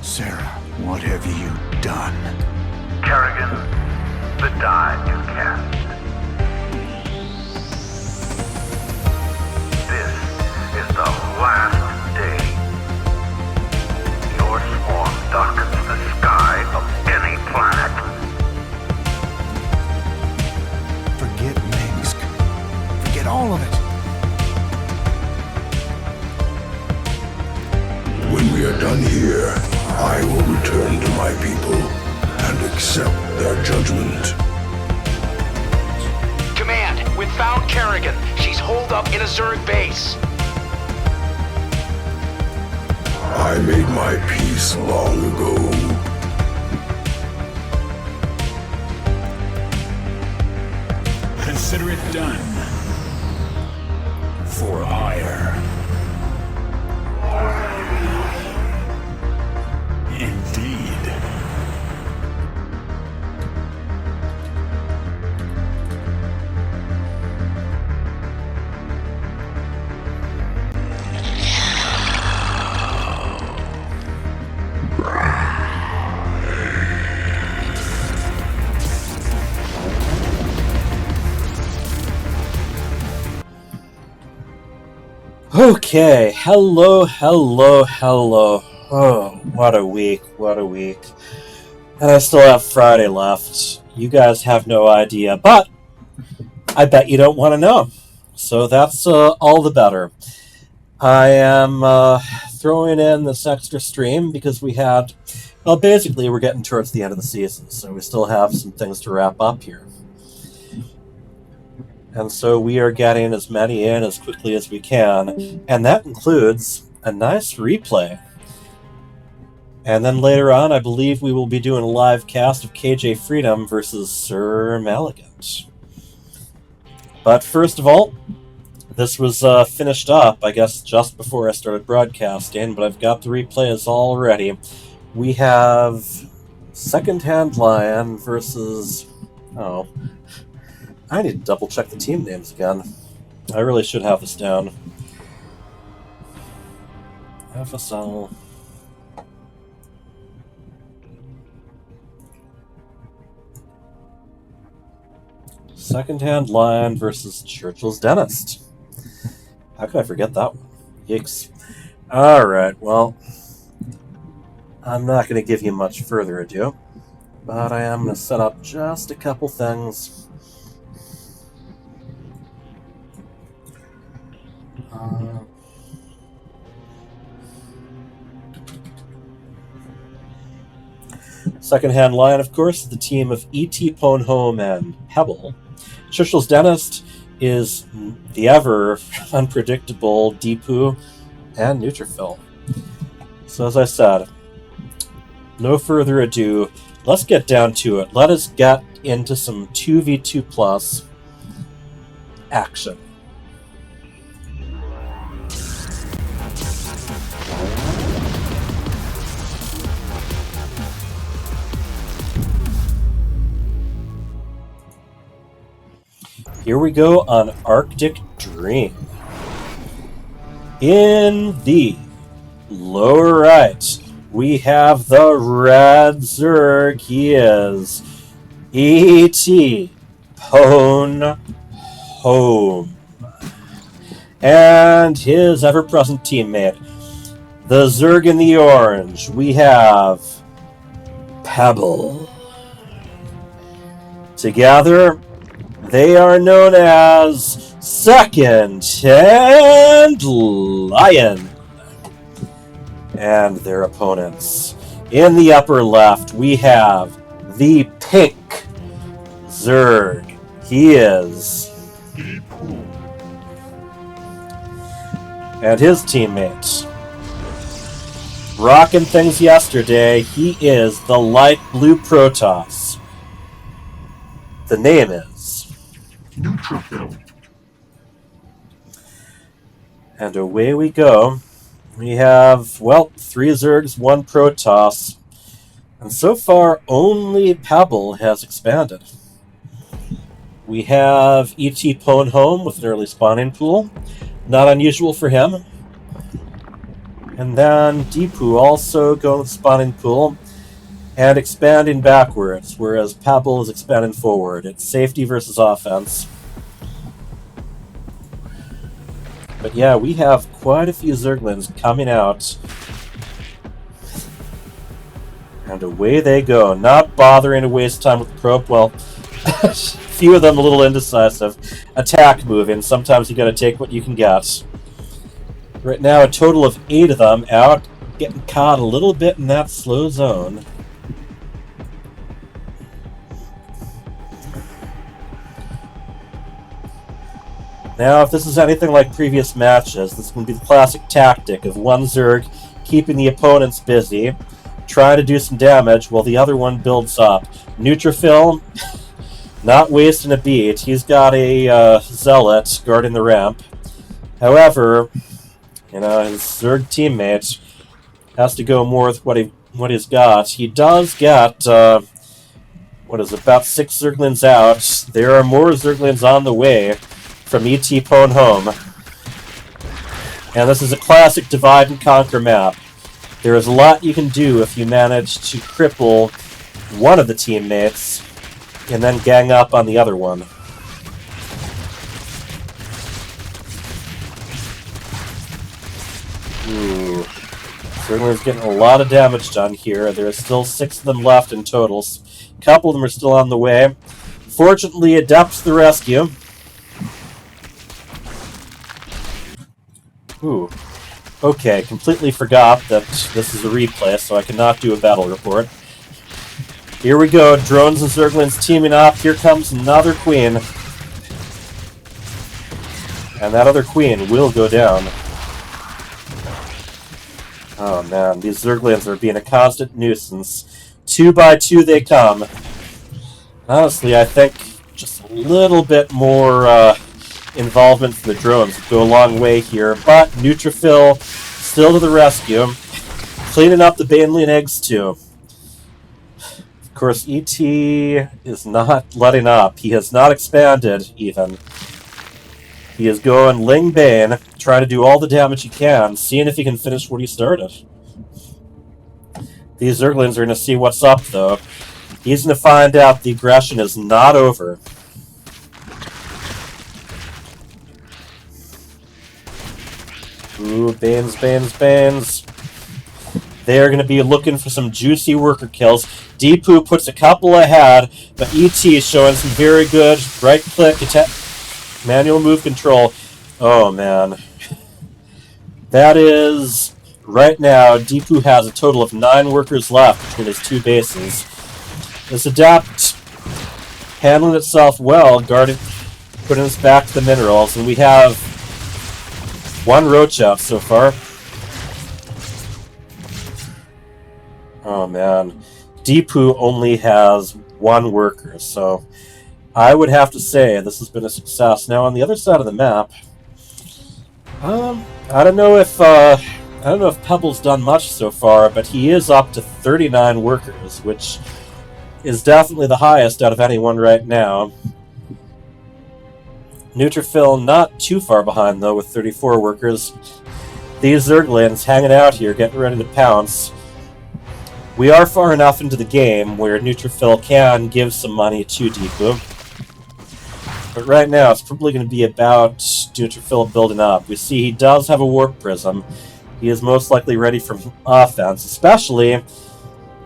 Sarah, what have you done? Kerrigan, the die is cast. This is the last day. Your swarm darkens the sky of any planet. Forget Minsk. Forget all of it. When we are done here, I will return to my people and accept their judgment. Command, we've found Kerrigan. She's holed up in a Zerg base. I made my peace long ago. Consider it done. For hire. Indeed. Okay, hello. Oh, what a week. And I still have Friday left. You guys have no idea, but I bet you don't want to know. So that's all the better. I am throwing in this extra stream because basically we're getting towards the end of the season, so we still have some things to wrap up here. And so we are getting as many in as quickly as we can, and that includes a nice replay. And then later on, I believe we will be doing a live cast of KJ Freedom versus Sir Maligant. But first of all, this was finished up, I guess, just before I started broadcasting, but I've got the replays all ready. We have Secondhand Lion versus... Oh... I need to double check the team names again. I really should have this down. FSL. Secondhand Lion versus Churchill's Dentist. How could I forget that one? Yikes. Alright, well, I'm not going to give you much further ado, but I am going to set up just a couple things. Secondhand Lion, of course, is the team of E.T. Ponehome and Pebble. Churchill's Dentist is the ever unpredictable Deepu and Neutrophil. So as I said, no further ado, let's get down to it. Let us get into some 2v2 plus action. Here we go on Arctic Dream. In the lower right, we have the red Zerg. He is E.T. Ponehome. And his ever-present teammate, the Zerg in the orange, we have Pebble. Together, they are known as Secondhand Lion. And their opponents. In the upper left, we have the pink Zerg. He is... And his teammates. Rocking things yesterday, he is the light blue Protoss. The name is Neutrophil. And away we go. We have, well, 3 Zergs, 1 Protoss. And so far, only Pebble has expanded. We have E.T. Ponehome with an early spawning pool. Not unusual for him. And then Deepu also going with spawning pool and expanding backwards, whereas Pebble is expanding forward. It's safety versus offense. But yeah, we have quite a few Zerglings coming out. And away they go, not bothering to waste time with the probe. Well, a few of them a little indecisive. Attack moving, sometimes you gotta take what you can get. Right now, a total of 8 of them out, getting caught a little bit in that slow zone. Now, if this is anything like previous matches, this is going to be the classic tactic of one Zerg keeping the opponents busy, trying to do some damage while the other one builds up. Neutrophil, not wasting a beat. He's got a Zealot guarding the ramp. However, his Zerg teammate has to go more with what he's got. He does get, about 6 Zerglings out. There are more Zerglings on the way from E.T. Pwn Home. And this is a classic divide and conquer map. There is a lot you can do if you manage to cripple one of the teammates and then gang up on the other one. Ooh. Zergling's getting a lot of damage done here. There are still 6 of them left in total. A couple of them are still on the way. Fortunately, Adept's the rescue. Ooh. Okay, completely forgot that this is a replay, so I cannot do a battle report. Here we go, drones and Zerglings teaming up. Here comes another queen. And that other queen will go down. Oh man, these Zerglings are being a constant nuisance. 2 by 2 they come. Honestly, I think just a little bit more involvement from the drones would go a long way here, but Neutrophil still to the rescue, cleaning up the Baneling eggs too. Of course, E.T. is not letting up. He has not expanded, even. He is going Ling Bane, trying to do all the damage he can, seeing if he can finish what he started. These Zerglings are going to see what's up, though. He's going to find out the aggression is not over. Ooh, Banes. They're going to be looking for some juicy worker kills. Deepu puts a couple ahead, but E.T. is showing some very good right-click attack, manual move control. Oh, man. That is, right now, Deepu has a total of 9 workers left between his 2 bases. This Adept handling itself well, guarding, putting us back to the minerals, and we have 1 roach out so far. Oh man. Deepu only has 1 worker, so I would have to say this has been a success. Now on the other side of the map, I don't know if Pebble's done much so far, but he is up to 39 workers, which is definitely the highest out of anyone right now. Neutrophil not too far behind, though, with 34 workers. These Zerglings hanging out here, getting ready to pounce. We are far enough into the game where Neutrophil can give some money to Deepu. But right now, it's probably going to be about Neutrophil building up. We see he does have a Warp Prism. He is most likely ready for offense, especially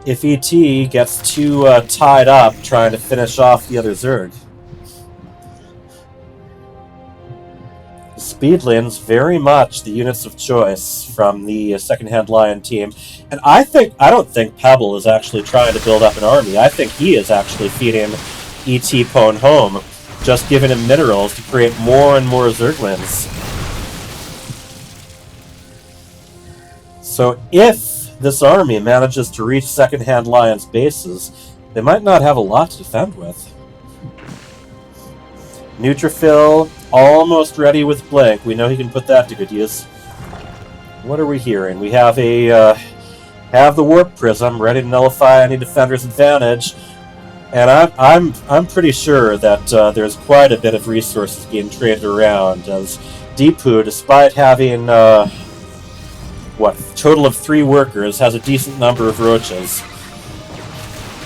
if E.T. gets too tied up trying to finish off the other Zerg. Speedlings, very much the units of choice from the Secondhand Lion team. And I don't think Pebble is actually trying to build up an army. I think he is actually feeding E.T. Pwn Home, just giving him minerals to create more and more Zerglings. So if this army manages to reach Secondhand Lion's bases, they might not have a lot to defend with. Neutrophil, almost ready with Blink. We know he can put that to good use. What are we hearing? We have have the Warp Prism ready to nullify any defender's advantage, and I'm pretty sure that there's quite a bit of resources being traded around, as Deepu, despite having total of 3 workers, has a decent number of roaches.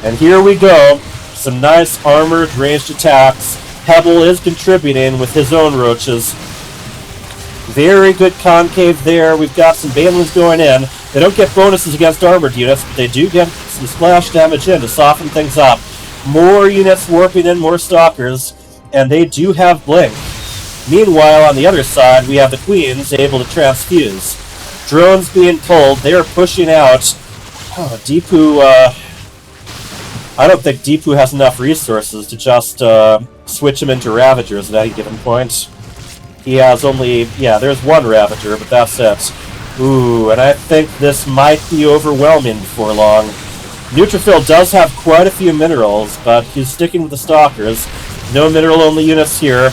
And here we go. Some nice armored ranged attacks. Pebble is contributing with his own roaches. Very good concave there. We've got some Balins going in. They don't get bonuses against armored units, but they do get some splash damage in to soften things up. More units warping in, more stalkers, and they do have blink. Meanwhile, on the other side, we have the Queens able to transfuse. Drones being pulled. They are pushing out. Deepu, I don't think Deepu has enough resources to just switch him into Ravagers at any given point. He has only, there's 1 Ravager, but that's it. Ooh, and I think this might be overwhelming before long. Neutrophil does have quite a few minerals, but he's sticking with the Stalkers. No mineral-only units here.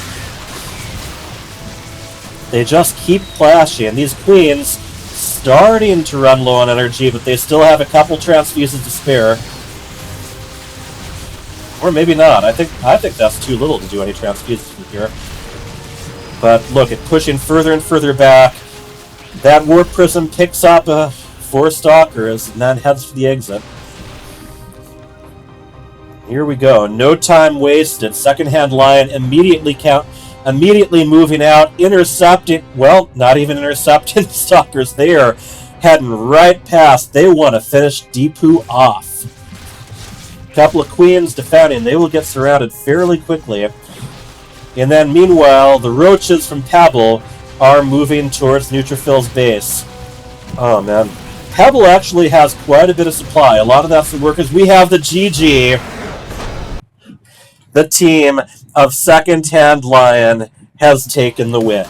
They just keep clashing. These Queens starting to run low on energy, but they still have a couple transfuses to spare. Or maybe not. I think that's too little to do any transfuses from here. But look, it's pushing further and further back. That Warp Prism picks up 4 Stalkers and then heads for the exit. Here we go. No time wasted. Second-hand Lion immediately moving out, intercepting. Well, not even intercepting the Stalkers. They are heading right past. They want to finish Deepu off. Couple of Queens defending. They will get surrounded fairly quickly. And then, meanwhile, the roaches from Pebble are moving towards Neutrophil's base. Oh, man. Pebble actually has quite a bit of supply. A lot of that's the workers. We have the GG. The team of Second-Hand Lion has taken the win.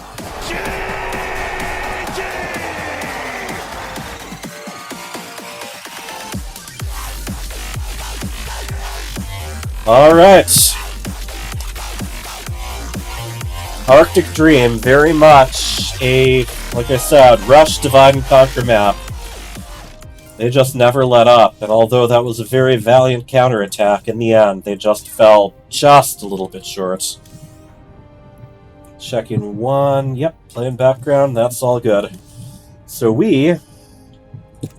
All right. Arctic Dream, very much a, like I said, rush, divide, and conquer map. They just never let up, and although that was a very valiant counterattack, in the end, they just fell just a little bit short. Checking 1, yep, playing background, that's all good. So we are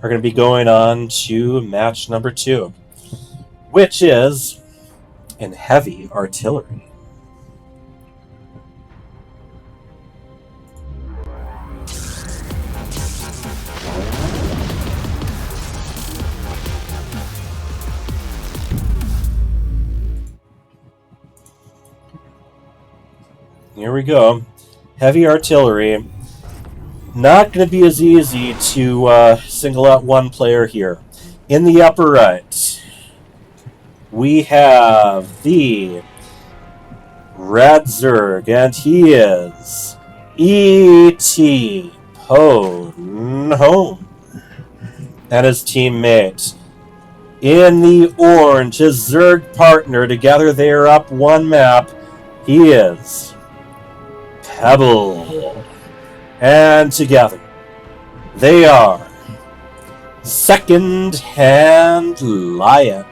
going to be going on to match number 2, which is in heavy artillery. Here we go. Heavy artillery. Not going to be as easy to single out one player here. In the upper right, we have the Red Zerg, and he is E.T. Home and his teammate. In the orange, his Zerg partner. Together they are up 1 map. He is Pebble. And together they are Second-Hand Lion.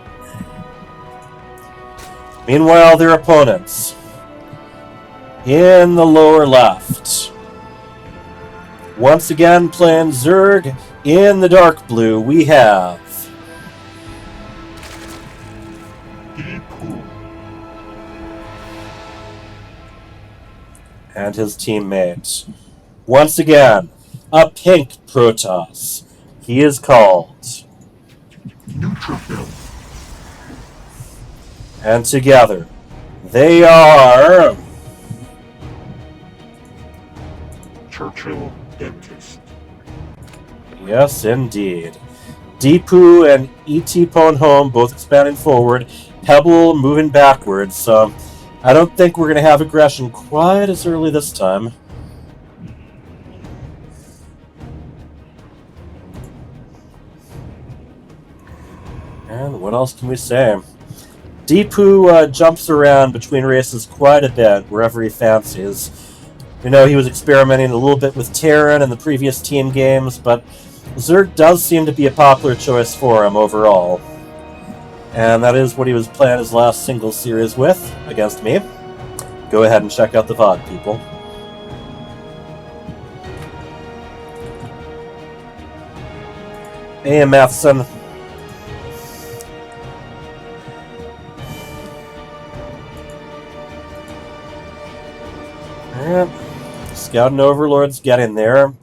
Meanwhile, their opponents in the lower left, once again playing Zerg. In the dark blue, we have and his teammates. Once again, a pink Protoss. He is called Neutrophil. And together, they are Churchill Dentist. Yes, indeed. Deepu and E.T. Home both expanding forward. Pebble moving backwards, so I don't think we're going to have aggression quite as early this time. And what else can we say? Deepu jumps around between races quite a bit, wherever he fancies. We know he was experimenting a little bit with Terran in the previous team games, but Zerg does seem to be a popular choice for him overall. And that is what he was playing his last single series with, against me. Go ahead and check out the VOD, people. Hey, Matheson. Alright. Scout and Overlord's getting there.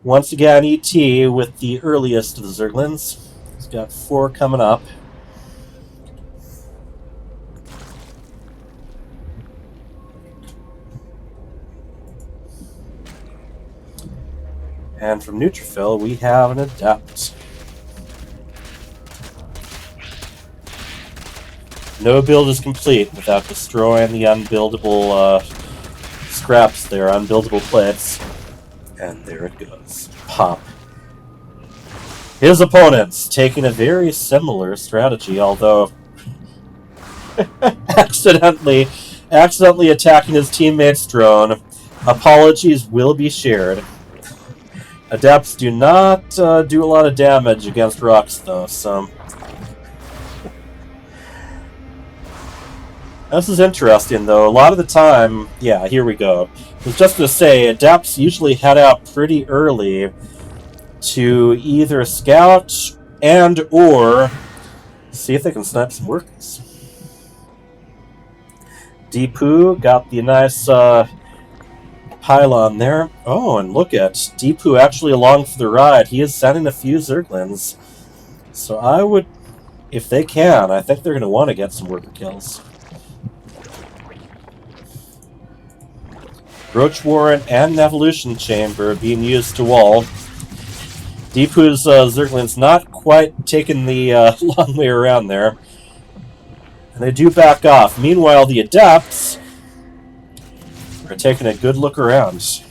Once again, ET with the earliest of the Zerglings. He's got 4 coming up. And from Neutrophil, we have an Adept. No build is complete without destroying the unbuildable scraps there, unbuildable plates. And there it goes. Pop. His opponents taking a very similar strategy, although accidentally attacking his teammate's drone. Apologies will be shared. Adepts do not do a lot of damage against rocks, though, so... This is interesting, though. A lot of the time... Yeah, here we go. I was just going to say, Adepts usually head out pretty early to either scout and or see if they can snipe some workers. Deepu got the nice pylon there. Oh, and look at Deepu actually along for the ride. He is sending a few Zerglings. So I would, if they can, I think they're going to want to get some worker kills. Roach Warrant and an Evolution Chamber being used to wall. Deepu's Zergling's not quite taking the long way around there. And they do back off. Meanwhile, the Adepts are taking a good look around.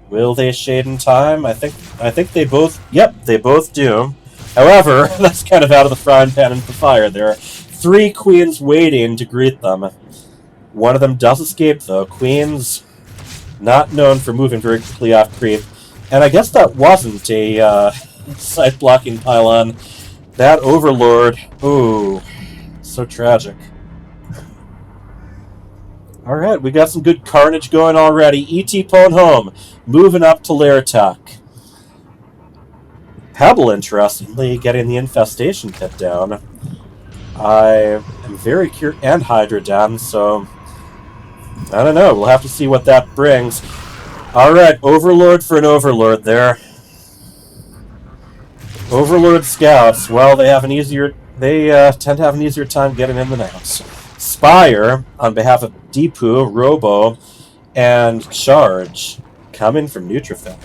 Will they shade in time? I think they both... Yep, they both do. However, that's kind of out of the frying pan into the fire there. 3 queens waiting to greet them. One of them does escape, though. Queens, not known for moving very quickly off creep. And I guess that wasn't a sight-blocking pylon. That Overlord... Ooh, so tragic. Alright, we got some good carnage going already. E.T. pulling home, moving up to lair attack. Pebble, interestingly, getting the infestation pit down. I am very curious, and Hydra down, so I don't know. We'll have to see what that brings. Alright, Overlord for an Overlord there. Overlord scouts, well, they have an easier... They tend to have an easier time getting in than out. Spire, on behalf of Deepu, Robo, and Charge, coming from Neutrophil.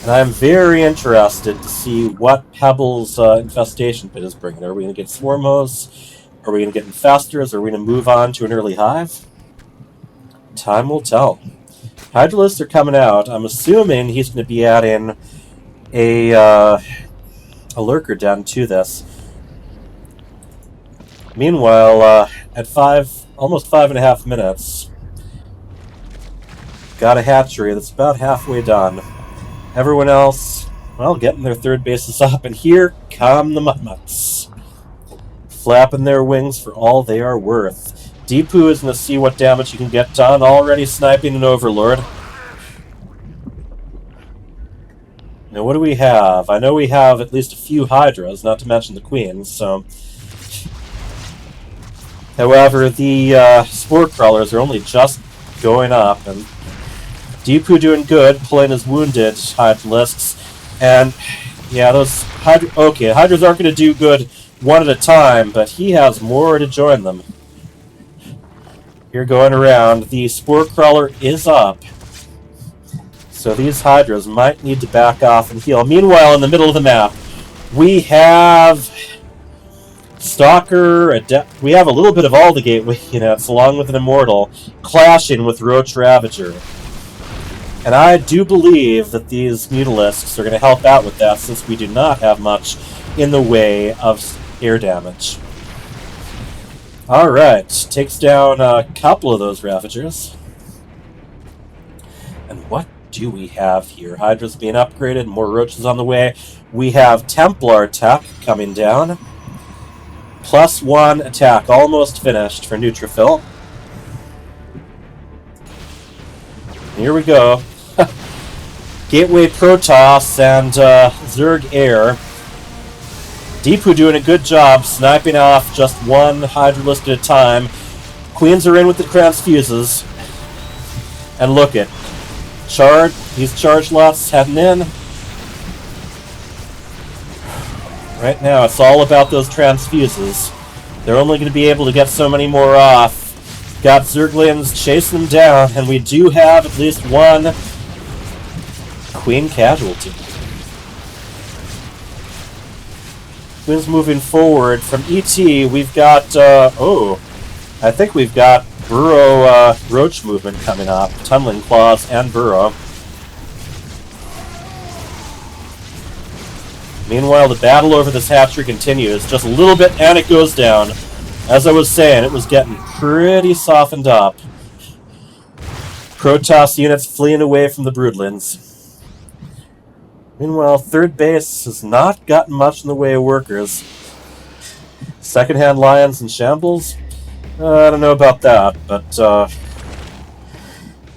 And I'm very interested to see what Pebble's infestation pit is bringing. Are we going to get Swarmos? Are we going to get Infestors? Are we going to move on to an early hive? Time will tell. Hydralisks are coming out. I'm assuming he's going to be adding a lurker down to this. Meanwhile, at almost 5.5 minutes, got a hatchery that's about halfway done. Everyone else, well, getting their third bases up, and here come the Mutmuts, flapping their wings for all they are worth. Deepu is going to see what damage he can get done, already sniping an Overlord. Now, what do we have? I know we have at least a few Hydras, not to mention the Queens, so... However, the Spore Crawlers are only just going up, and Deepu doing good, pulling his wounded Hydralisks, and yeah, those Hydras aren't going to do good one at a time, but he has more to join them. Here going around, the Spore Crawler is up, so these Hydras might need to back off and heal. Meanwhile, in the middle of the map, we have Stalker, we have a little bit of all the gateway units, along with an Immortal, clashing with Roach Ravager. And I do believe that these Mutalisks are going to help out with that, since we do not have much in the way of air damage. Alright, takes down a couple of those Ravagers. And what do we have here? Hydra's being upgraded, more Roaches on the way. We have Templar tech coming down. +1 attack, almost finished for Neutrophil. Here we go. Gateway Protoss and Zerg Air. Deepu doing a good job sniping off just one Hydralisk at a time. Queens are in with the transfuses. And look it. These charge lots heading in. Right now, it's all about those transfuses. They're only going to be able to get so many more off. Got Zerglings chasing them down, and we do have at least one Queen casualty. Queen's moving forward. From ET, we've got, I think we've got Burrow Roach movement coming up. Tunneling Claws and Burrow. Meanwhile, the battle over this hatchery continues. Just a little bit, and it goes down. As I was saying, it was getting pretty softened up. Protoss units fleeing away from the Broodlings. Meanwhile, third base has not gotten much in the way of workers. Second-hand Lions in shambles? I don't know about that, but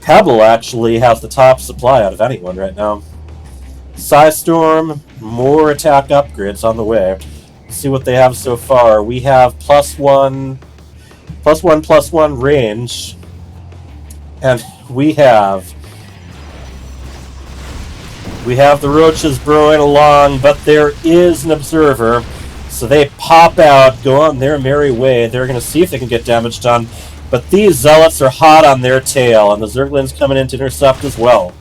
Pebble actually has the top supply out of anyone right now. Psystorm, more attack upgrades on the way. Let's see what they have so far. We have +1 range, and we have the roaches burrowing along, but there is an observer, so they pop out, go on their merry way. They're going to see if they can get damage done, but these zealots are hot on their tail, and the Zerglings coming in to intercept as well.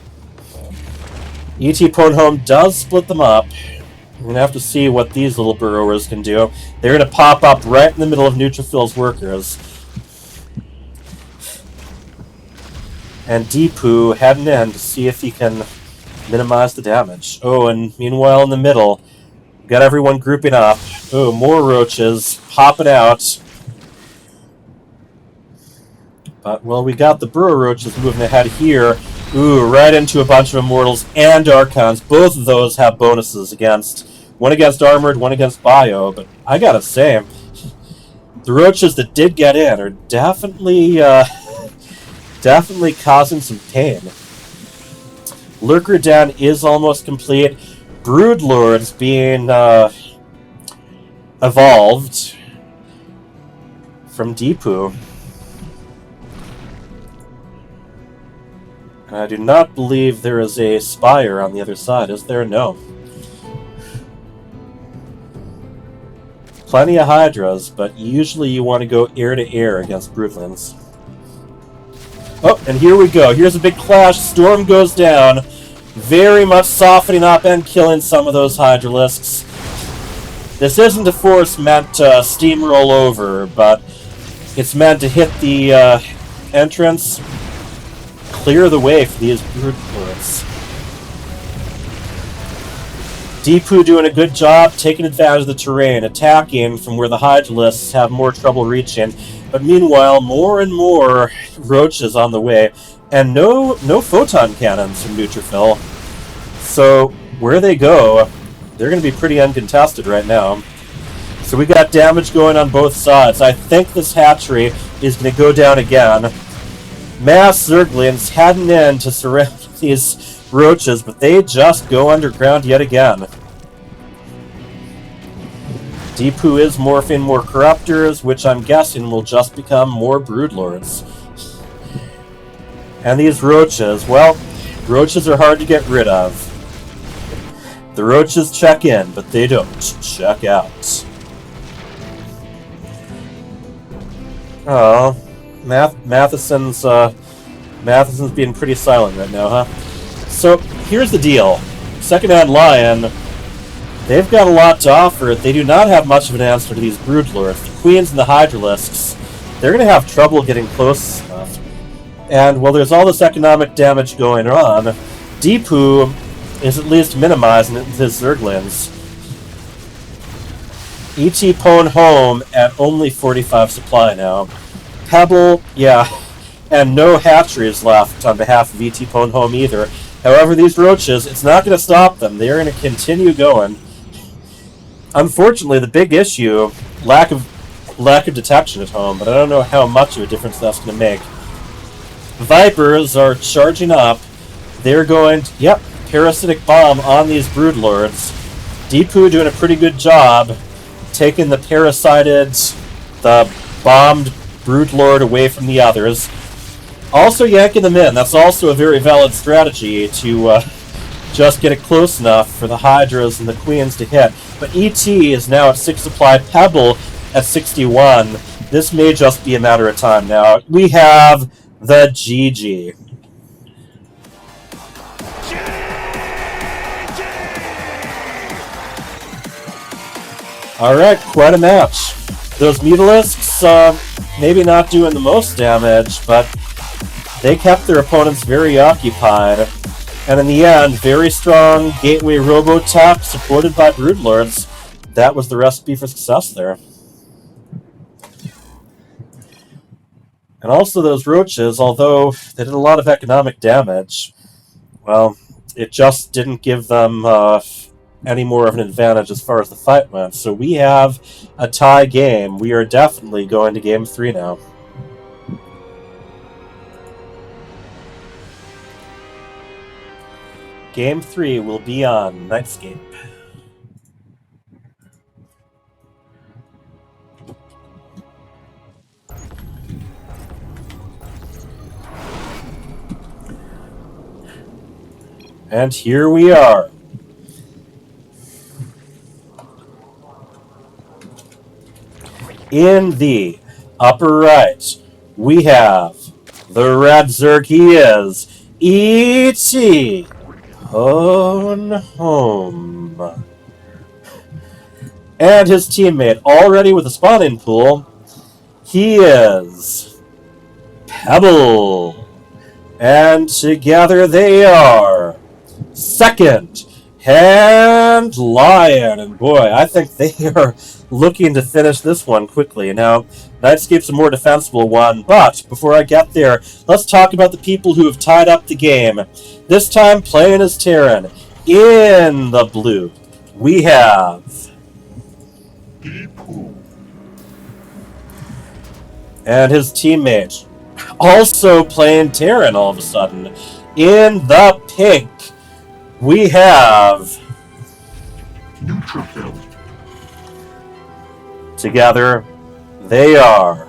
E.T. Ponhome does split them up. We're going to have to see what these little burrowers can do. They're going to pop up right in the middle of Neutrophil's workers. And Deepu heading in to see if he can minimize the damage. Oh, and meanwhile in the middle, got everyone grouping up. Oh, more roaches popping out. But, well, we got the burrow roaches moving ahead here. Ooh, right into a bunch of Immortals and Archons. Both of those have bonuses against... One against Armored, one against Bio. But I gotta say, the roaches that did get in are definitely causing some pain. Lurker Den is almost complete. Broodlords being evolved from Deepu. And I do not believe there is a Spire on the other side, is there? No. Plenty of Hydras, but usually you want to go air to air against Broodlings. Oh, and here we go. Here's a big clash. Storm goes down. Very much softening up and killing some of those Hydralisks. This isn't a force meant to steamroll over, but it's meant to hit the entrance, clear the way for these Broodlords. Deepu doing a good job taking advantage of the terrain, attacking from where the Hydralisks have more trouble reaching. But meanwhile, more and more roaches on the way, and no photon cannons from Neutrophil. So where they go, they're going to be pretty uncontested right now. So we got damage going on both sides. I think this hatchery is going to go down again. Mass Zerglings heading in to surround these roaches, but they just go underground yet again. Deepu is morphing more Corruptors, which I'm guessing will just become more Broodlords. And these roaches, well, roaches are hard to get rid of. The roaches check in, but they don't check out. Oh, Matheson's being pretty silent right now, huh? So, here's the deal. Second-hand Lion, they've got a lot to offer. They do not have much of an answer to these Broodlords. The Queens and the Hydralisks, they're going to have trouble getting close enough. And, well, there's all this economic damage going on. Deepu is at least minimizing it with his Zerglings. E.T. Ponhome at only 45 supply now. Pebble, yeah, and no hatcheries left on behalf of E.T. Ponhome either. However, these roaches, it's not going to stop them. They are going to continue going. Unfortunately, the big issue, lack of detection at home, but I don't know how much of a difference that's going to make. Vipers are charging up. they're going to, yep, parasitic bomb on these broodlords. Deepu doing a pretty good job taking the the bombed broodlord away from the others. Also yanking them in. That's also a very valid strategy to just get it close enough for the Hydras and the Queens to hit. But ET is now at 6 supply, Pebble at 61. This may just be a matter of time now. We have the GG. Alright, quite a match. Those Mutalisks, maybe not doing the most damage, but they kept their opponents very occupied. And in the end, very strong Gateway Robotech supported by Broodlords. That was the recipe for success there. And also those Roaches, although they did a lot of economic damage, well, it just didn't give them any more of an advantage as far as the fight went. So we have a tie game. We are definitely going to Game 3 now. Game 3 will be on Nightscape. And here we are. In the upper right, we have the red Zerg. He is E.T. Hone home. And his teammate, already with a spawning pool, he is Pebble. And together they are second and Lion. And boy, I think they are looking to finish this one quickly. Now, Nightscape's a more defensible one, but before I get there, let's talk about the people who have tied up the game. This time playing as Terran. In the blue, we have and his teammate, also playing Terran all of a sudden. In the pink, we have Neutrophil. Together, they are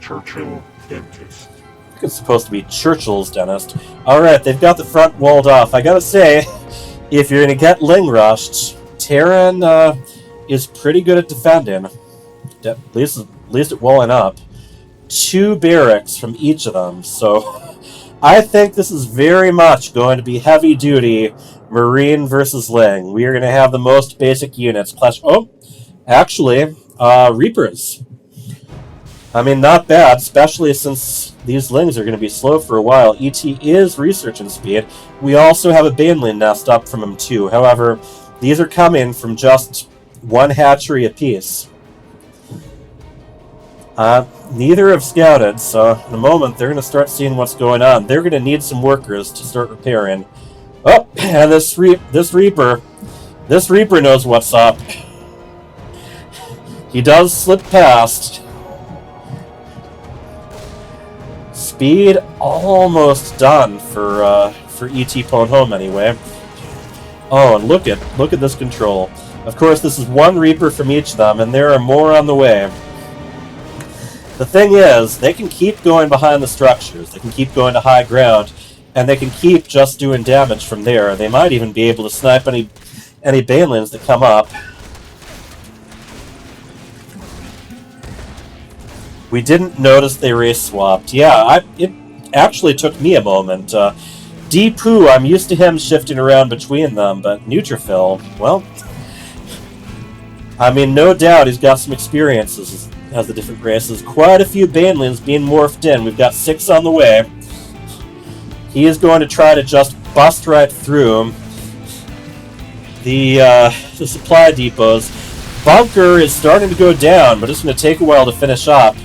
Churchill Dentist. It's supposed to be Churchill's dentist. Alright, they've got the front walled off. I gotta say, if you're gonna get Ling rushed, Terran is pretty good at defending. At least at walling up. 2 barracks from each of them, so I think this is very much going to be heavy duty Marine versus Ling. We are going to have the most basic units. Clash. Oh, actually, Reapers. I mean, not bad, especially since these Lings are going to be slow for a while. ET is researching speed. We also have a Baneling nest up from him too. However, these are coming from just 1 hatchery apiece. Neither have scouted, so in a moment they're going to start seeing what's going on. They're going to need some workers to start repairing. Oh, and this Reaper knows what's up. He does slip past. Speed almost done for ET Pwn Home anyway. Oh, and look at this control. Of course, this is 1 Reaper from each of them, and there are more on the way. The thing is, they can keep going behind the structures, they can keep going to high ground, and they can keep just doing damage from there. They might even be able to snipe any Banelings that come up. We didn't notice they race swapped. Yeah, it actually took me a moment. Deepu, I'm used to him shifting around between them, but Neutrophil, well, I mean, no doubt he's got some experiences as the different races. Quite a few Banelings being morphed in. We've got 6 on the way. He is going to try to just bust right through the supply depots. Bunker is starting to go down, but it's going to take a while to finish up.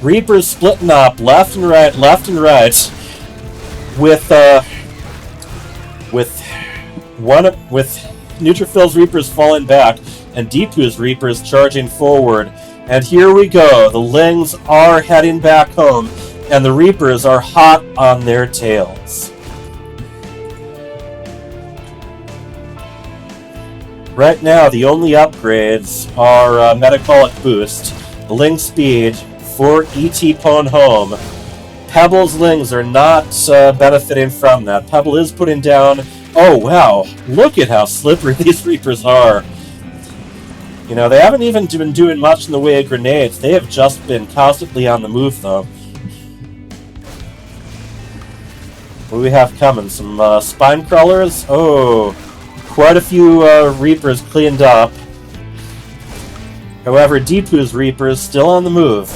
Reapers splitting up left and right, with Neutrophil's Reapers falling back and Deepu's Reapers charging forward. And here we go. The Lings are heading back home. and the Reapers are hot on their tails. Right now, the only upgrades are Metacolic Boost, Ling Speed for E.T. Pwn Home. Pebble's Lings are not benefiting from that. Pebble is putting down... Oh, wow. Look at how slippery these Reapers are. You know, they haven't even been doing much in the way of grenades. They have just been constantly on the move, though. What do we have coming? Some spine crawlers? Oh, quite a few Reapers cleaned up. However, Deepu's Reaper is still on the move.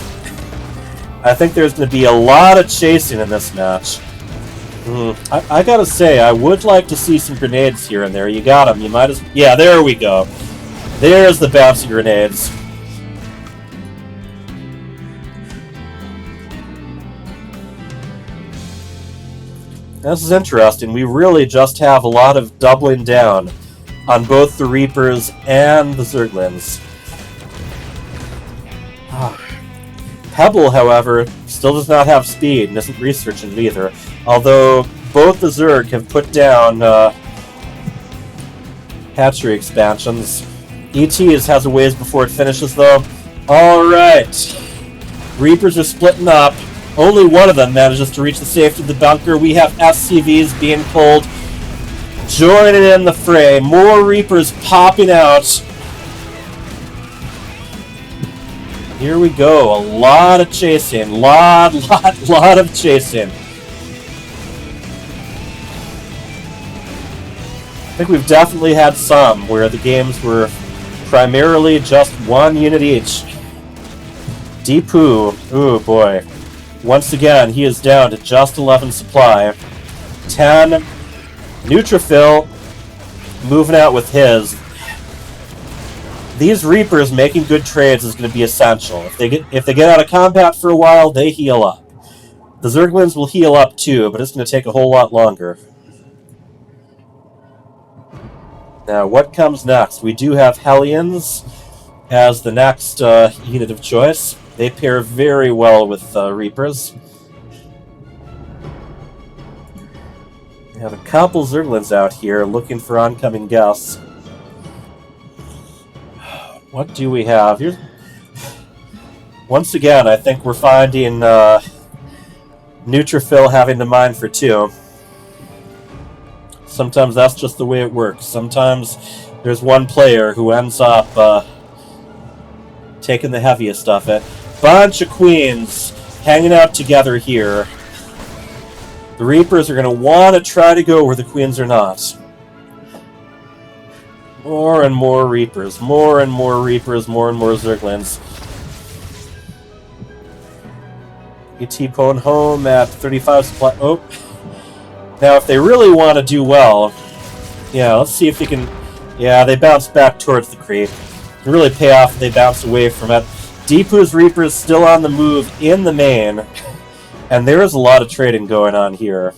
I think there's going to be a lot of chasing in this match. I gotta say, I would like to see some grenades here and there. You got them. You might as... Yeah, there we go. There's the bouncy grenades. This is interesting. We really just have a lot of doubling down on both the Reapers and the Zerglings. Pebble, however, still does not have speed and isn't researching it either. Although both the Zerg have put down hatchery expansions. ET has a ways before it finishes, though. Alright. Reapers are splitting up. Only one of them manages to reach the safety of the bunker. We have SCVs being pulled. Joining in the fray. More Reapers popping out. Here we go. A lot of chasing. Lot of chasing. I think we've definitely had some where the games were primarily just one unit each. Deepu, ooh boy. Once again, he is down to just 11 supply. 10. Neutrophil moving out with his. These Reapers making good trades is going to be essential. If they get out of combat for a while, they heal up. The Zerglings will heal up too, but it's going to take a whole lot longer. Now, what comes next? We do have Hellions as the next unit of choice. They pair very well with Reapers. We have a couple Zerglings out here looking for oncoming guests. What do we have? Here's... Once again, I think we're finding Neutrophil having to mine for 2. Sometimes that's just the way it works. Sometimes there's one player who ends up taking the heaviest of it. Bunch of Queens hanging out together here. The Reapers are going to want to try to go where the Queens are not. More and more Reapers. More and more Reapers. More and more Zerglings. ET Pwn Home at 35 supply. Oh. Now, if they really want to do well, yeah, let's see if they can... Yeah, they bounce back towards the creep. It can really pay off if they bounce away from it. Deepu's Reaper's still on the move in the main, and there is a lot of trading going on here.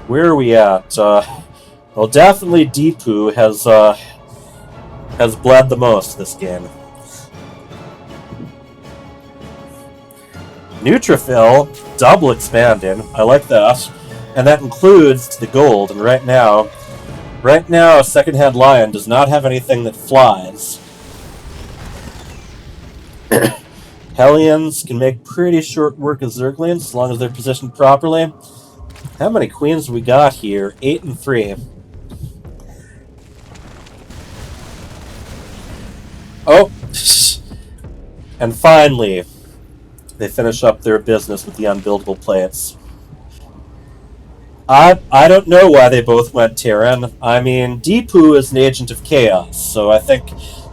Where are we at? Well, definitely Deepu has bled the most this game. Neutrophil, double expanding. I like that. And that includes the gold. And right now, Secondhand Lion does not have anything that flies. Hellions can make pretty short work of Zerglings as long as they're positioned properly. How many Queens we got here? 8 and 3. Oh! And finally, they finish up their business with the unbuildable plates. I don't know why they both went Terran. I mean, Deepu is an agent of chaos, so I think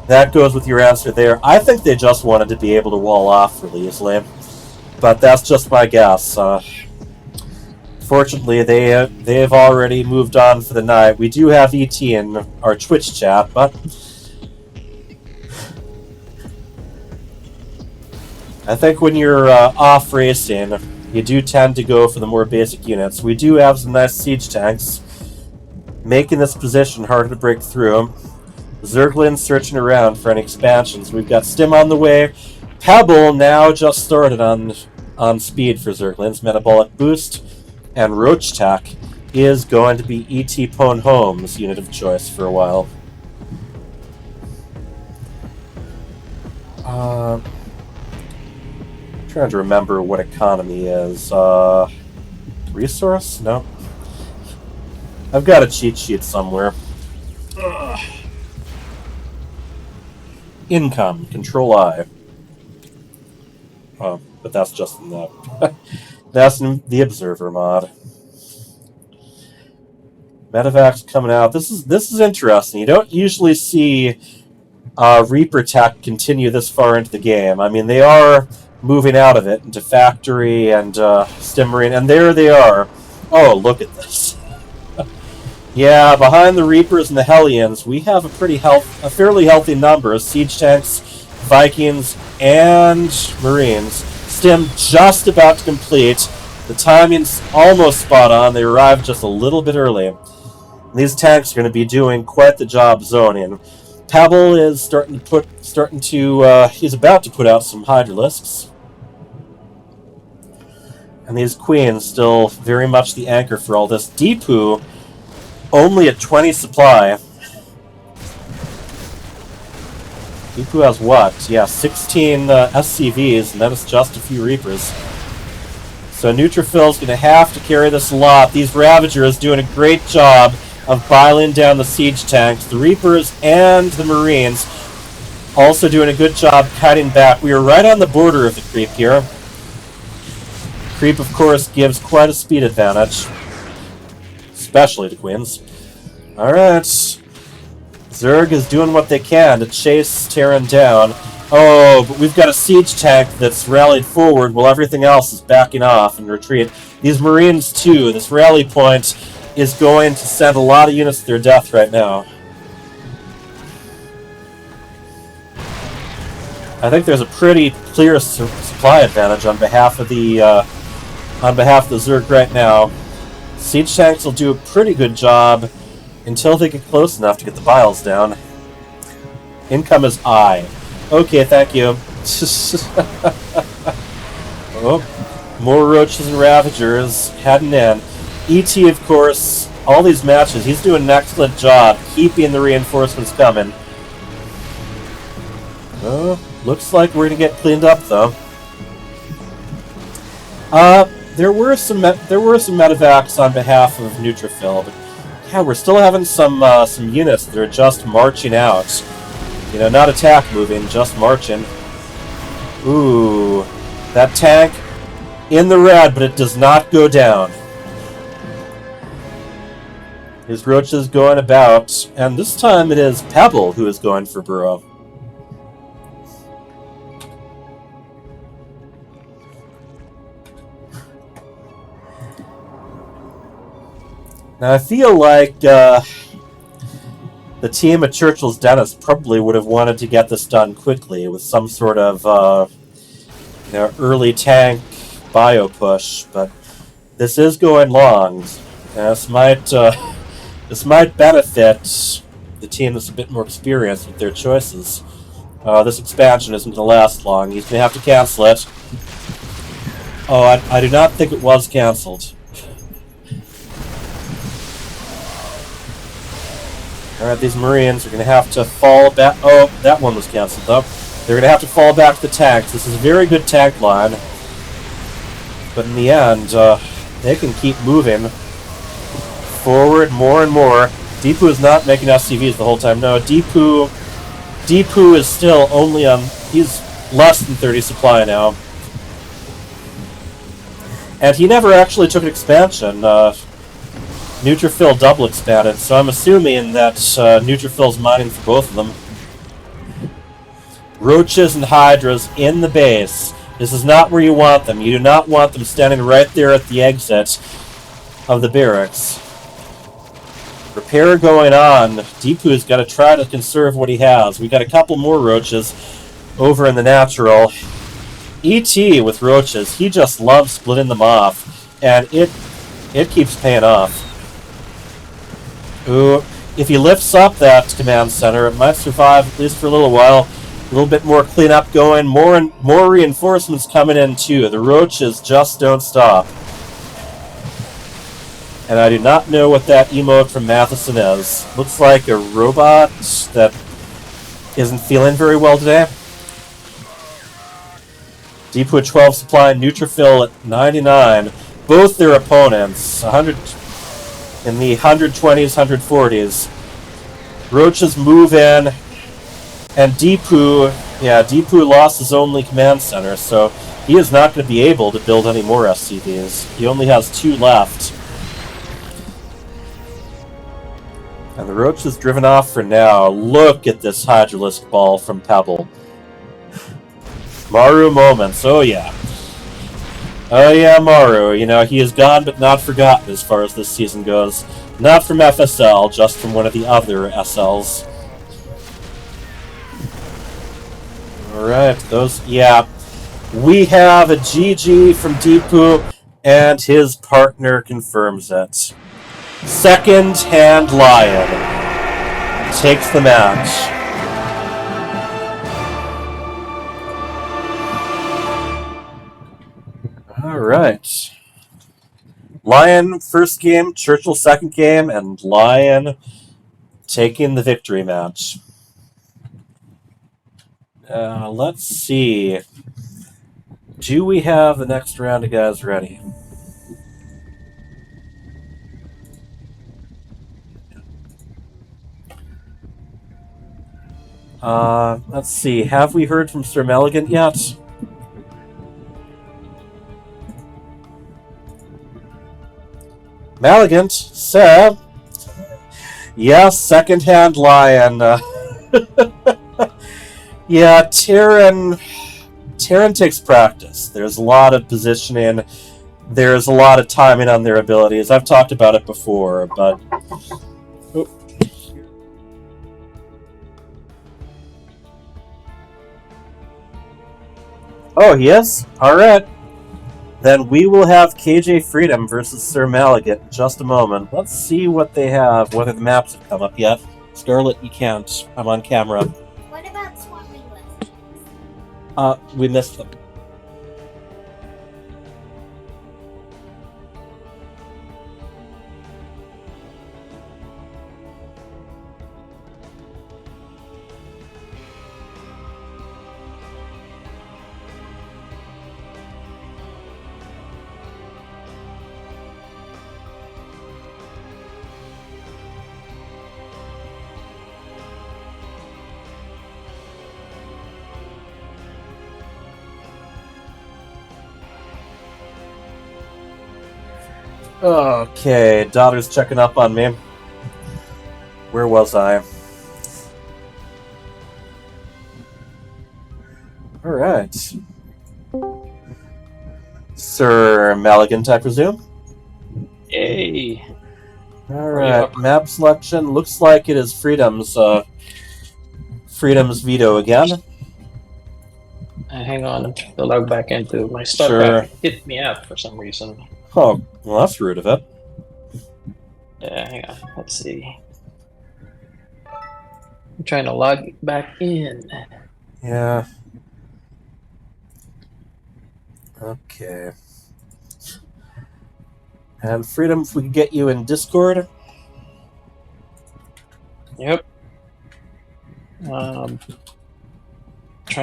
that goes with your answer there. I think they just wanted to be able to wall off really easily. But that's just my guess. Fortunately, they have already moved on for the night. We do have ET in our Twitch chat, but I think when you're off racing, you do tend to go for the more basic units. We do have some nice siege tanks, making this position harder to break through. Zerglings searching around for any expansions. We've got Stim on the way. Pebble now just started on speed for Zergling's metabolic boost, and Roach Tech is going to be E.T. Pone Home's unit of choice for a while. Trying to remember what economy is. Resource? No. I've got a cheat sheet somewhere. Income. Control I. Oh, but that's just in the that's in the Observer mod. Medevac's coming out. This is interesting. You don't usually see Reaper Tech continue this far into the game. I mean, they are moving out of it into Factory and Stimmarine, and there they are. Oh, look at this. Yeah, behind the Reapers and the Hellions, we have a fairly healthy number of Siege Tanks, Vikings, and Marines. Stim just about to complete. The timing's almost spot on. They arrived just a little bit early. And these tanks are going to be doing quite the job zoning. Pebble is he's about to put out some Hydralisks. And these Queens still very much the anchor for all this. Deepu only at 20 supply. Deepu has what? Yeah, 16 SCVs, and that is just a few Reapers. So Neutrophil's going to have to carry this a lot. These Ravagers doing a great job of biling down the siege tanks. The Reapers and the Marines also doing a good job cutting back. We are right on the border of the creep here. Creep, of course, gives quite a speed advantage, especially to Queens. Alright. Zerg is doing what they can to chase Terran down. Oh, but we've got a siege tank that's rallied forward while everything else is backing off and retreat. These Marines, too. This rally point is going to send a lot of units to their death right now. I think there's a pretty clear supply advantage on behalf of the Zerg right now. Siege tanks will do a pretty good job until they get close enough to get the biles down. Income is I. Okay, thank you. Oh, more Roaches and Ravagers heading in. E.T., of course, all these matches, he's doing an excellent job keeping the reinforcements coming. Looks like we're going to get cleaned up, though. There were some medevacs on behalf of Neutrophil, but yeah, we're still having some units that are just marching out. You know, not attack moving, just marching. Ooh, that tank in the red, but it does not go down. His Roaches going about, and this time it is Pebble who is going for Burrow. Now, I feel like the team at Churchill's Dentist probably would have wanted to get this done quickly with some sort of early tank bio push, but this is going long. This might benefit the team that's a bit more experienced with their choices. This expansion isn't going to last long. He's going to have to cancel it. Oh, I do not think it was canceled. Alright, these Marines are going to have to fall back. Oh, that one was canceled, though. They're going to have to fall back to the tanks. This is a very good tank line. But in the end, they can keep moving forward more and more. Deepu is not making SCVs the whole time. No, Deepu is still only on... He's less than 30 supply now. And he never actually took an expansion. Neutrophil double expanded, so I'm assuming that Neutrophil's mining for both of them. Roaches and Hydras in the base. This is not where you want them. You do not want them standing right there at the exit of the barracks. Repair going on. Deepu's got to try to conserve what he has. We got a couple more Roaches over in the natural. E.T. with Roaches, he just loves splitting them off, and it keeps paying off. Ooh, if he lifts up that command center, it might survive at least for a little while. little bit more cleanup going. More reinforcements coming in too. The roaches just don't stop. And I do not know what that emote from Matheson is. Looks like a robot that isn't feeling very well today. Deepu at 12 supply, Neutrophil at 99. Both their opponents, 100 in the 120s, 140s. Roaches move in, and Deepu lost his only command center, so he is not going to be able to build any more SCVs. He only has 2 left. And the Roach is driven off for now. Look at this Hydralisk ball from Pebble. Maru moments, oh yeah. Oh yeah, Maru. You know, he is gone but not forgotten as far as this season goes. Not from FSL, just from one of the other SLs. Alright, yeah. We have a GG from Deepu, and his partner confirms it. Second Hand Lion takes the match. Alright. Lion first game, Churchill second game, and Lion taking the victory match. Let's see. Do we have the next round of guys ready? Let's see. Have we heard from Sir Maligan yet? Maligant, sir. Yes, second-hand Lion. Yeah, Terran takes practice. There's a lot of positioning. There's a lot of timing on their abilities. I've talked about it before, but... Oh, he is? Alright. Then we will have KJ Freedom versus Sir Maligat in just a moment. Let's see what they have, whether the maps have come up yet. Scarlet, you can't. I'm on camera. What about swapping lists? We missed them. Okay, daughter's checking up on me. Where was I? Alright. Sir Maligan, I presume? Yay! Alright, map selection. Looks like it is Freedom's veto again. Hang on, to log back into my stuff. Sure. Hit me out for some reason. Oh, well, that's rude of it. Yeah, hang on. Let's see. I'm trying to log back in. Yeah. Okay. And Freedom, if we could get you in Discord. Yep. Trying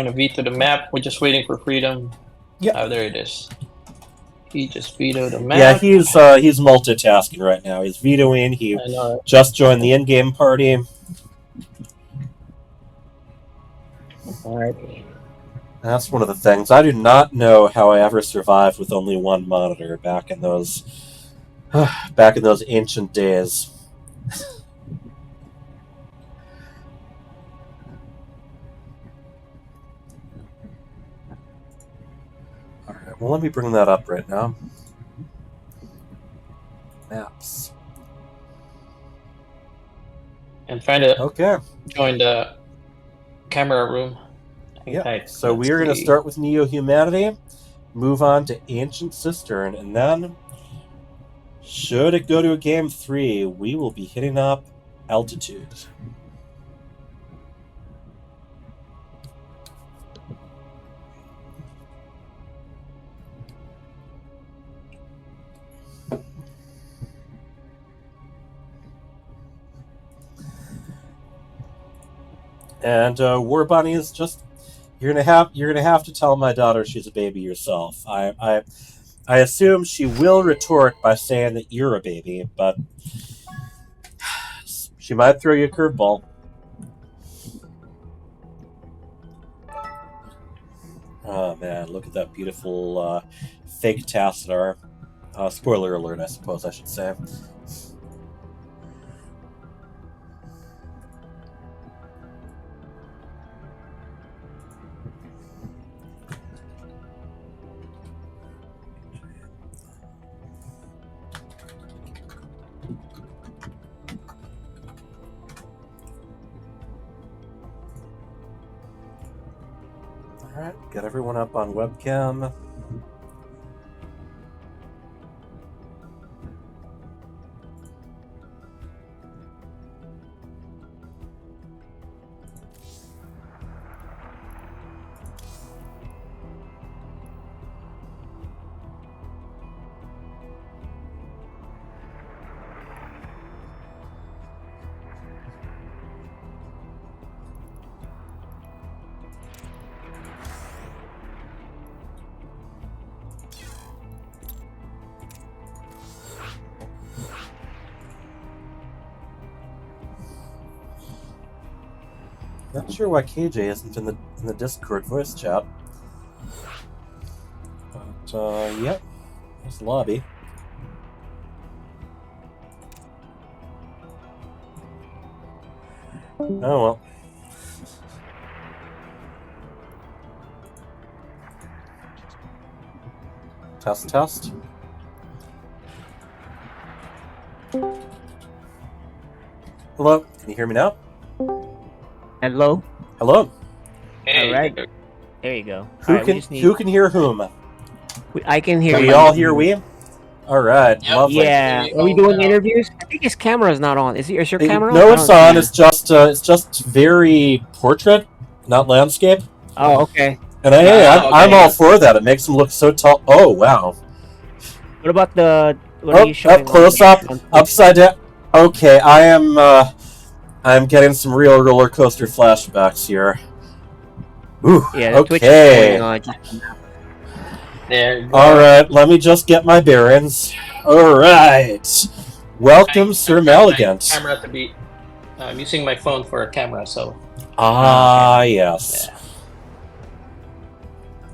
to veto the map. We're just waiting for Freedom. Yep. Oh, there it is. He just vetoed the map. Yeah, he's multitasking right now. He's vetoing. He just joined the in-game party. Alright. That's one of the things. I do not know how I ever survived with only one monitor back in those ancient days. Alright, well, let me bring that up right now. Maps. And trying to Okay. join the camera room. Yeah. So we are going to start with Neo-Humanity, move on to Ancient Cistern, and then, should it go to a Game 3, we will be hitting up Altitude. And War Bunny is just you're gonna have to tell my daughter she's a baby yourself. I assume she will retort by saying that you're a baby, but she might throw you a curveball. Oh man, look at that beautiful fake Tassadar. Spoiler alert, I suppose I should say. Alright, got everyone up on webcam. Not sure why KJ isn't in the Discord voice chat. But yep, there's the lobby. Oh well. Test, test. Hello, can you hear me now? Hello. Hello. Hey, All right. There you go. Who All right, can who can hear whom? I can hear Can you. we all hear we? All right, Yep. lovely. Yeah. Are we doing interviews? I think his camera's not on. Is your camera on? No, I it's don't on. see It's just very portrait, not landscape. Oh, okay. And I'm all for that. It makes them look so tall. Oh wow. What about what are you showing Up close up, upside down. Okay, I'm getting some real roller coaster flashbacks here. Ooh, Yeah, the Twitch is okay. going There. All right, let me just get my bearings. All right, welcome, Sir Maligant. Camera to be. I'm using my phone for a camera, so. Yes. Yeah.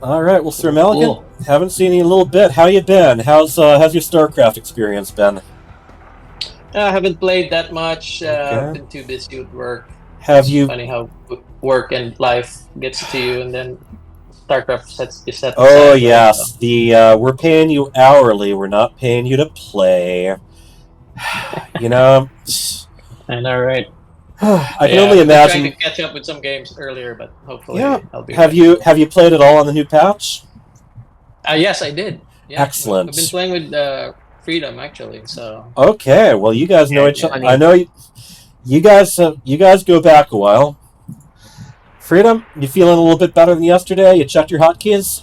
All right, well, Sir Maligant, Cool. haven't seen you in a little bit. How you been? How's your StarCraft experience been? I haven't played that much. Okay. I've been too busy with work. Have you? Funny how work and life gets to you, and then StarCraft sets you set. Oh aside, yes, so. We're paying you hourly. We're not paying you to play. You know. I know, right? I can only imagine. Trying to catch up with some games earlier, but hopefully I'll be. Have you played it all on the new patch? Yes, I did. Yeah. Excellent. I've been playing with Freedom actually, so. Okay, well, you guys know each other. Yeah. I know you guys go back a while. Freedom, you feeling a little bit better than yesterday? You checked your hotkeys?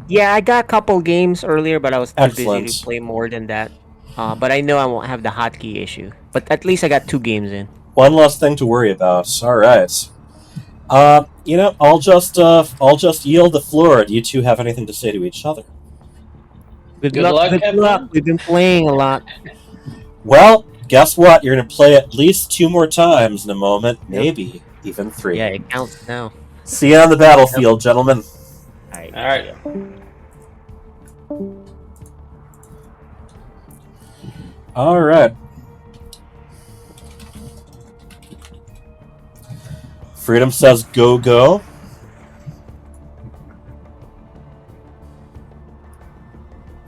Yeah, I got a couple games earlier, but I was too Excellent. busy to play more than that. But I know I won't have the hotkey issue. But at least I got 2 games in. One less thing to worry about. All right. I'll just yield the floor. Do you two have anything to say to each other? Good luck. Good luck. We've been playing a lot. Well, guess what? You're going to play at least 2 more times in a moment, maybe even 3. Yeah, it counts now. See you on the battlefield, gentlemen. All right. All right. All right. Freedom says go, go.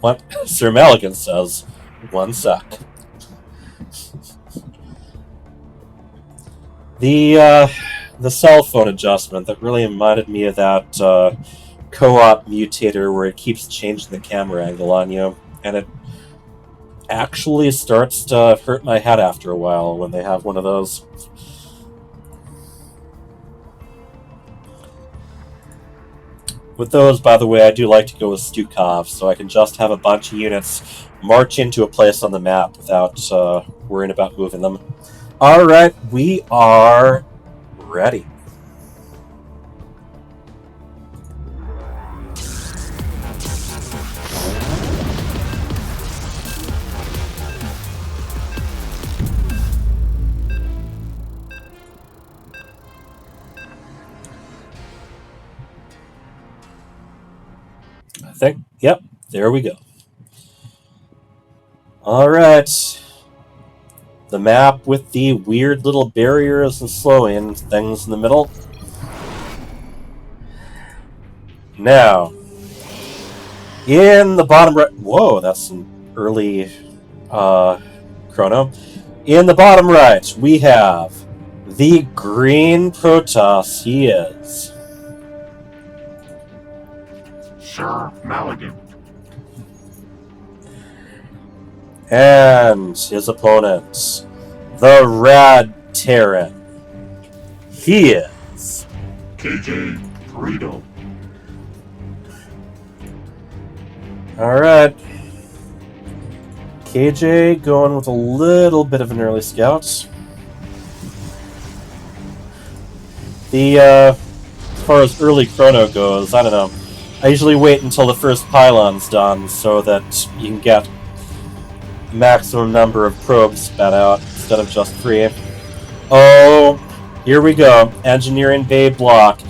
What? Sir Maligant says, 1 sec. The cell phone adjustment that really reminded me of that co-op mutator where it keeps changing the camera angle on you, and it actually starts to hurt my head after a while when they have one of those. With those, by the way, I do like to go with Stukov, so I can just have a bunch of units march into a place on the map without worrying about moving them. All right, we are ready. Yep, there we go. Alright. The map with the weird little barriers and slowing things in the middle. Now, in the bottom right... Whoa, that's an early chrono. In the bottom right, we have the green Protoss. He is Sir Maligan. and his opponent, the Rad Terran. He is KJ Greedo. Alright. KJ going with a little bit of an early scout. As far as early chrono goes, I don't know. I usually wait until the first pylon's done so that you can get the maximum number of probes spat out instead of just 3. Oh, here we go. Engineering Bay block.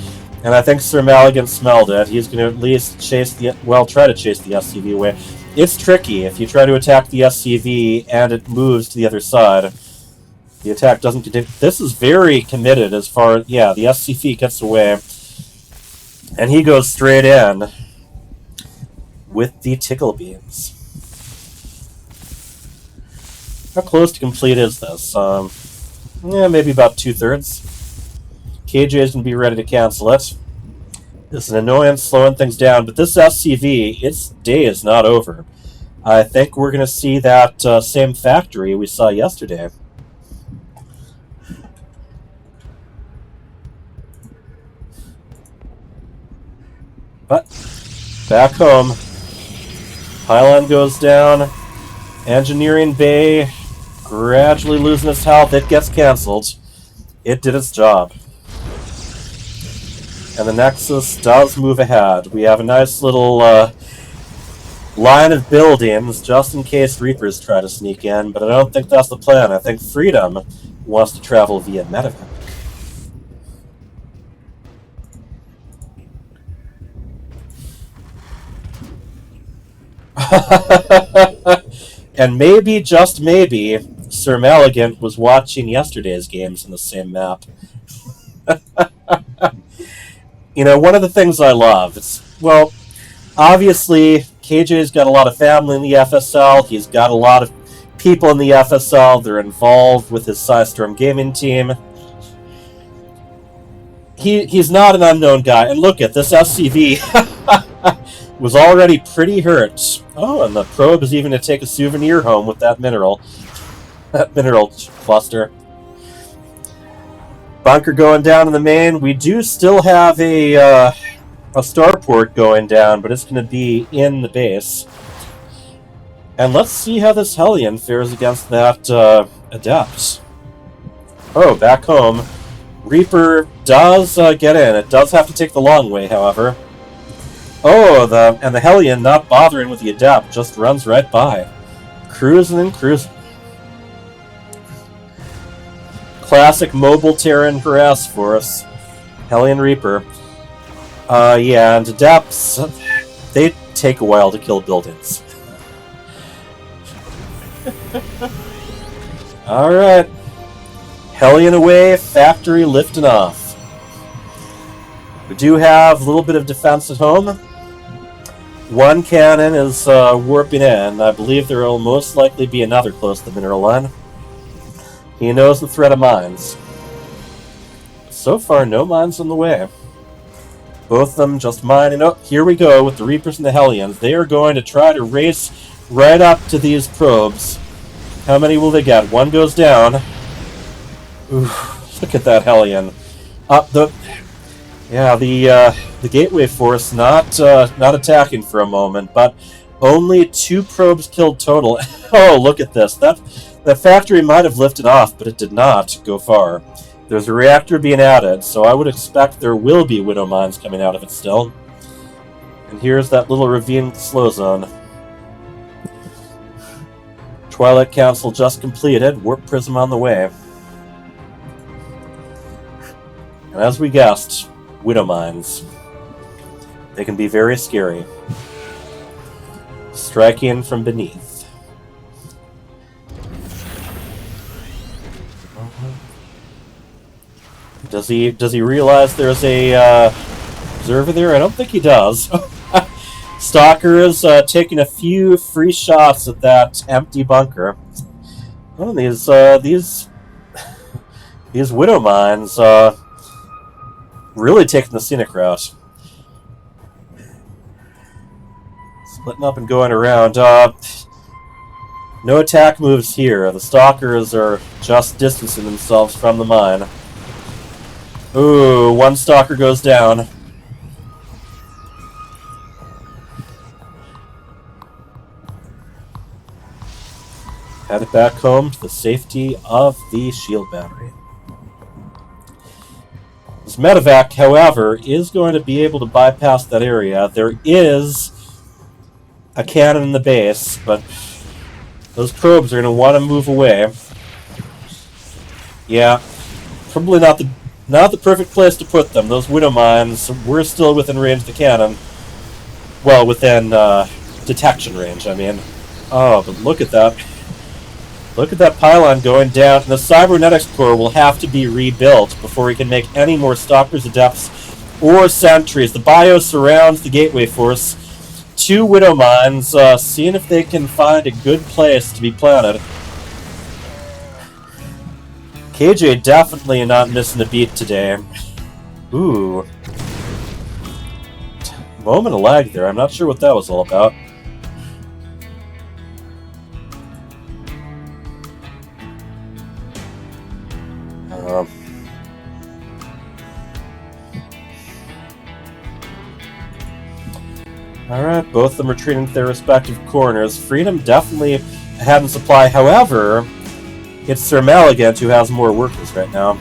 And I think Sir Maligan smelled it. He's going to at least try to chase the SCV away. It's tricky. If you try to attack the SCV and it moves to the other side, the attack doesn't continue. This is very committed as far as... Yeah, the SCV gets away. And he goes straight in with the tickle beams. How close to complete is this? Maybe about 2/3. KJ is going to be ready to cancel it. It's an annoyance slowing things down, but this SCV, its day is not over. I think we're going to see that same factory we saw yesterday. But, back home. Pylon goes down. Engineering Bay gradually losing its health. It gets cancelled. It did its job. And the Nexus does move ahead. We have a nice little line of buildings just in case Reapers try to sneak in, but I don't think that's the plan. I think Freedom wants to travel via medevac. And maybe, just maybe, Sir Maligan was watching yesterday's games in the same map. You know, one of the things I love, obviously, KJ's got a lot of family in the FSL. He's got a lot of people in the FSL. They're involved with his Psystorm gaming team. He's not an unknown guy. And look at this SCV. Was already pretty hurt. Oh, and the probe is even to take a souvenir home with that mineral. That mineral cluster. Bunker going down in the main. We do still have a starport going down, but it's going to be in the base. And let's see how this Hellion fares against that Adept. Oh, back home. Reaper does get in. It does have to take the long way, however. Oh, the Hellion, not bothering with the Adept, just runs right by. Cruising and cruising. Classic mobile Terran harass force. Hellion Reaper. Yeah, and Adepts, they take a while to kill buildings. Alright. Hellion away, factory lifting off. We do have a little bit of defense at home. One cannon is warping in. I believe there will most likely be another close to the mineral line. He knows the threat of mines. So far, no mines on the way. Both of them just mining. Oh, here we go with the Reapers and the Hellions. They are going to try to race right up to these probes. How many will they get? One goes down. Ooh, look at that Hellion. The Gateway Force not attacking for a moment, but only 2 probes killed total. Oh, look at this. That factory might have lifted off, but it did not go far. There's a reactor being added, so I would expect there will be Widow Mines coming out of it still. And here's that little ravine slow zone. Twilight Council just completed. Warp Prism on the way. And as we guessed, Widow Mines. They can be very scary. striking from beneath. Does he realize there's a observer there? I don't think he does. Stalker is taking a few free shots at that empty bunker. Oh, these widow mines really taking the scenic route. Splitting up and going around. No attack moves here. The stalkers are just distancing themselves from the mine. Ooh, one stalker goes down. Headed back home to the safety of the shield battery. This medevac, however, is going to be able to bypass that area. There is a cannon in the base, but those probes are going to want to move away. Yeah, probably not the perfect place to put them. Those widow mines were still within range of the cannon. Well, within detection range, I mean. Oh, but look at that. Look at that pylon going down. And the cybernetics core will have to be rebuilt before we can make any more stalkers, adepts, or sentries. The bio surrounds the gateway force. 2 widow mines, seeing if they can find a good place to be planted. KJ definitely not missing a beat today. Ooh. Moment of lag there. I'm not sure what that was all about. Alright, both of them retreating to their respective corners. Freedom definitely ahead in supply. However, it's Sir Maligant who has more workers right now.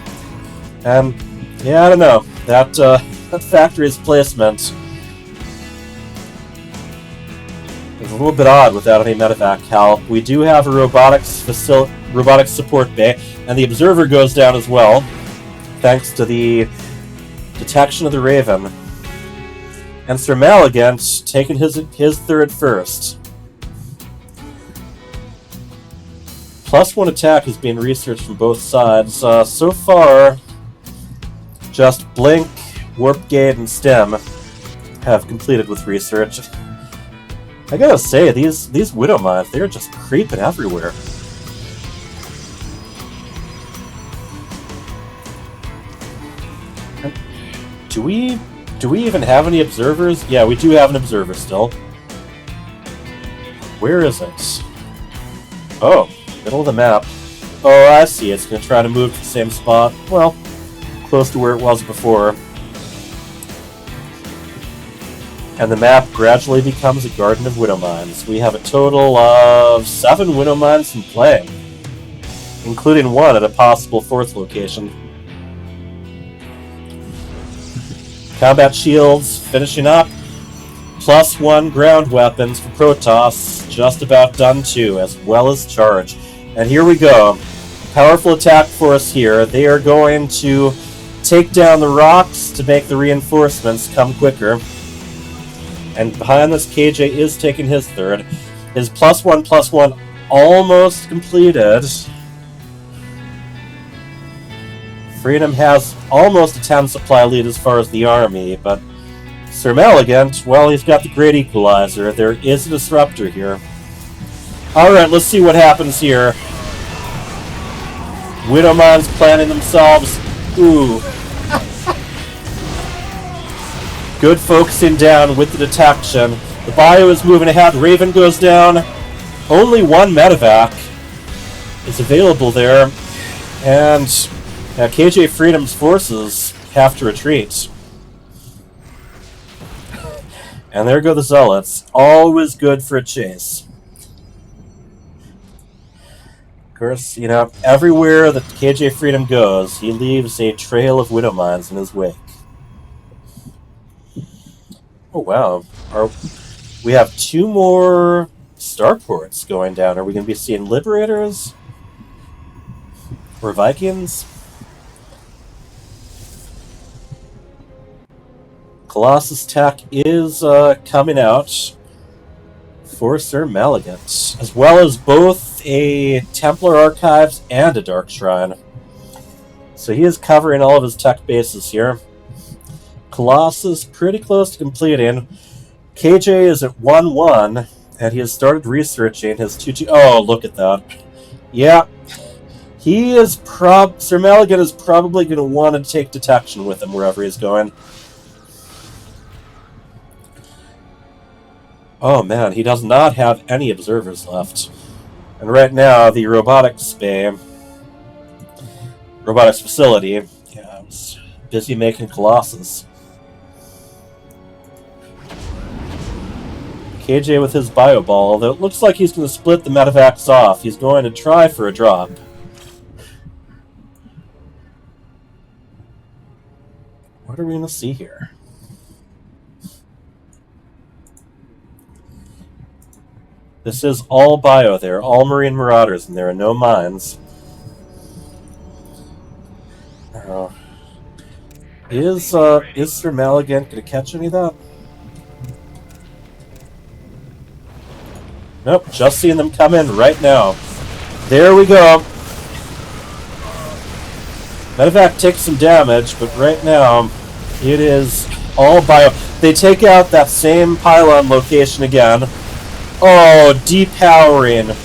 And, yeah, I don't know. That factory's placement is a little bit odd without any medevac help. We do have a robotics support bay, and the observer goes down as well, thanks to the detection of the Raven. And Sir Maligant taking his third first. +1 attack is being researched from both sides. So far, just Blink, Warp Gate, and Stem have completed with research. I gotta say, these Widow Mines, they're just creeping everywhere. Do we even have any observers? Yeah, we do have an observer still. Where is it? Oh, middle of the map. Oh, I see. It's going to try to move to the same spot. Well, close to where it was before. And the map gradually becomes a garden of Widow Mines. We have a total of 7 Widow Mines in play, including 1 at a possible 4th location. Combat shields finishing up. +1 ground weapons for Protoss. Just about done too, as well as charge. And here we go. Powerful attack force here. They are going to take down the rocks to make the reinforcements come quicker. And behind this, KJ is taking his third. His +1/+1 almost completed. Freedom has almost a 10 supply lead as far as the army, but Sir Maligant, well, he's got the great equalizer. There is a disruptor here. Alright, let's see what happens here. Widow Mines planning themselves. Ooh. Good focusing down with the detection. The bio is moving ahead. Raven goes down. Only 1 medevac is available there. And KJ Freedom's forces have to retreat. And there go the Zealots. Always good for a chase. Of course, you know, everywhere that KJ Freedom goes, he leaves a trail of Widow Mines in his wake. Oh, wow. We have 2 more starports going down. Are we going to be seeing Liberators? Or Vikings? Colossus Tech is coming out for Sir Maligant, as well as both a Templar Archives and a Dark Shrine. So he is covering all of his tech bases here. Colossus pretty close to completing. KJ is at 1-1, and he has started researching his 2-2. Oh, look at that. Yeah. He is Sir Maligant is probably going to want to take detection with him wherever he's going. Oh man, he does not have any observers left. And right now, the robotics facility, is busy making Colossus. KJ with his bio ball, although it looks like he's going to split the medevacs off. He's going to try for a drop. What are we going to see here? This is all bio there, all Marine Marauders, and there are no mines. Is Sir Maligant going to catch any of that? Nope, just seeing them come in right now. There we go. Medevac takes some damage, but right now it is all bio. They take out that same pylon location again. Oh, depowering.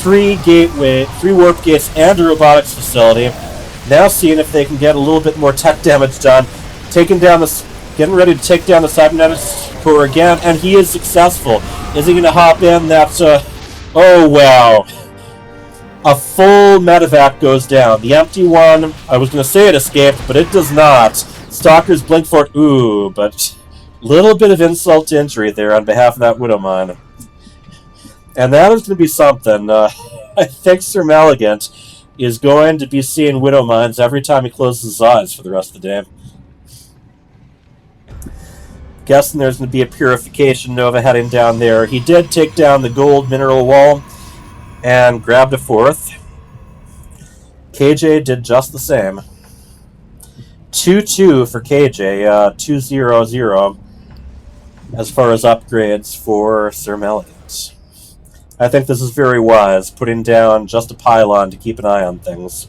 3 warp gates, and a robotics facility. Now seeing if they can get a little bit more tech damage done. Getting ready to take down the cybernetics core again, and he is successful. Is he going to hop in? Oh wow. A full medevac goes down. The empty one, I was going to say it escaped, but it does not. Stalkers blink for it. Ooh, but little bit of insult to injury there on behalf of that Widow Mine. And that is going to be something. I think Sir Maligant is going to be seeing Widow Mines every time he closes his eyes for the rest of the day. Guessing there's going to be a Purification Nova heading down there. He did take down the gold mineral wall and grabbed a 4th. KJ did just the same. 2-2 for KJ, 2-0-0 as far as upgrades for Sir Maligant. I think this is very wise, putting down just a pylon to keep an eye on things.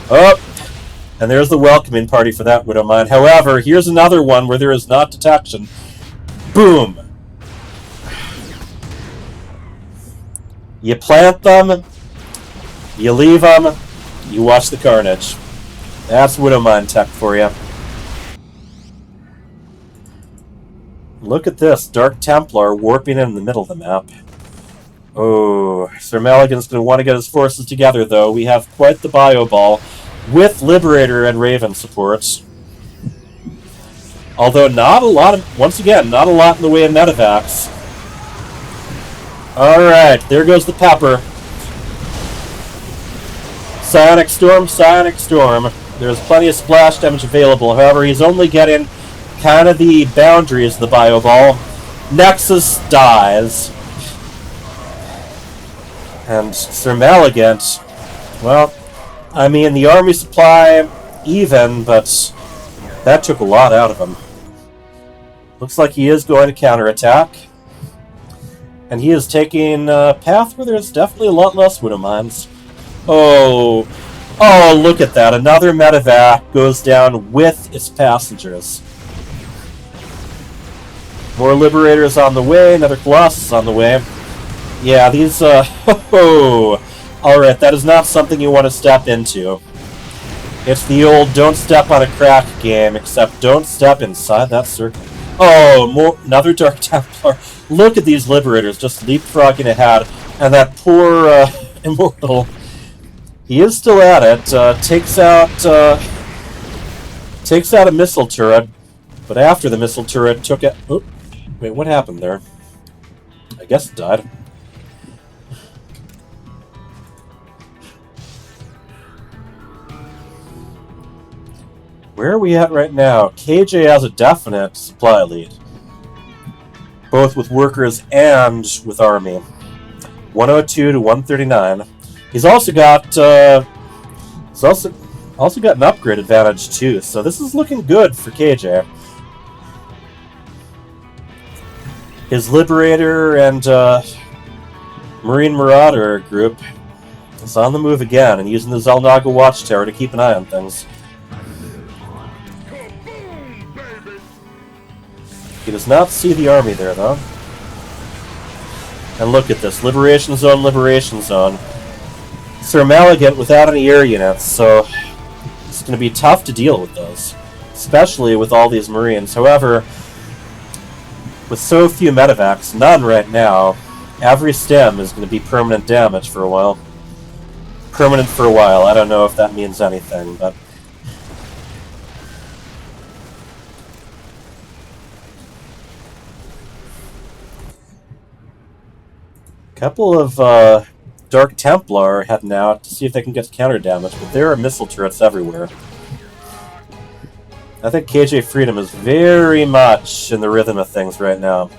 Oh! And there's the welcoming party for that Widow Mine. However, here's another one where there is not detection. Boom! You plant them, you leave them, you watch the carnage. That's Widow Mine tech for you. Look at this, Dark Templar warping in the middle of the map. Oh, Sir Maligant's going to want to get his forces together, though. We have quite the bio ball with Liberator and Raven support. Although once again, not a lot in the way of medevacs. Alright, there goes the pepper. Psionic Storm, Psionic Storm. There's plenty of splash damage available. However, he's only getting kind of the boundaries of the bio ball. Nexus dies. And Sir Maligant, well, I mean, the army supply, even, but that took a lot out of him. Looks like he is going to counterattack. And he is taking a path where there's definitely a lot less Widow Mines. Oh, look at that. Another medevac goes down with its passengers. More Liberators on the way, another Colossus on the way. Yeah, these, alright, that is not something you want to step into. It's the old don't step on a crack game, except don't step inside that circle. Oh, another Dark Templar. Look at these Liberators just leapfrogging ahead, and that poor, Immortal. He is still at it, takes out a missile turret, but after the missile turret took it... Oh, wait, what happened there? I guess it died. Where are we at right now? KJ has a definite supply lead, both with workers and with army. 102 to 139. He's also got an upgrade advantage too, so this is looking good for KJ. his Liberator and Marine Marauder group is on the move again and using the Zelnaga Watchtower to keep an eye on things. He does not see the army there, though. And look at this. Liberation Zone, Liberation Zone. Sir Malagant without any air units, so it's going to be tough to deal with those. Especially with all these Marines. However, with so few medevacs, none right now, every stem is going to be permanent damage for a while. Permanent for a while. I don't know if that means anything, but... a couple of Dark Templar heading out to see if they can get counter damage, but there are missile turrets everywhere. I think KJ Freedom is very much in the rhythm of things right now.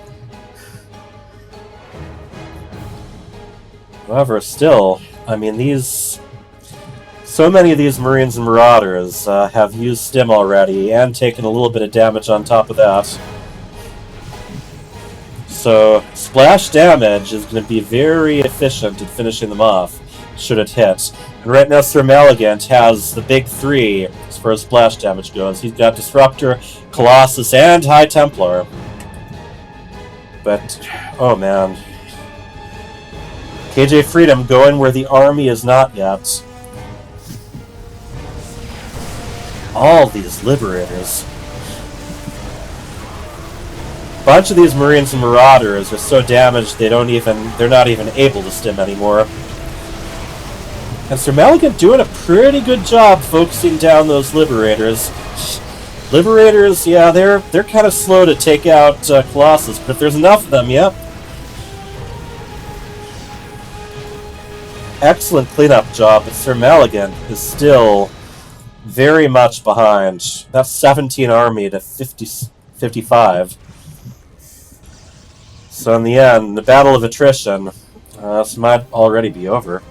However, still, I mean, so many of these Marines and Marauders have used Stim already and taken a little bit of damage on top of that. So, splash damage is going to be very efficient at finishing them off, should it hit. And right now, Sir Malagant has the big three as far as splash damage goes. He's got Disruptor, Colossus, and High Templar. But, oh man. KJ Freedom going where the army is not yet. All these Liberators. A bunch of these Marines and Marauders are so damaged they're not even able to stim anymore. And Sir Malagant doing a pretty good job focusing down those Liberators. Liberators, yeah, they're kind of slow to take out Colossus, but if there's enough of them, yep. Excellent cleanup job, but Sir Malagant is still very much behind. That's 17 army to 55. So in the end, the battle of attrition, this might already be over.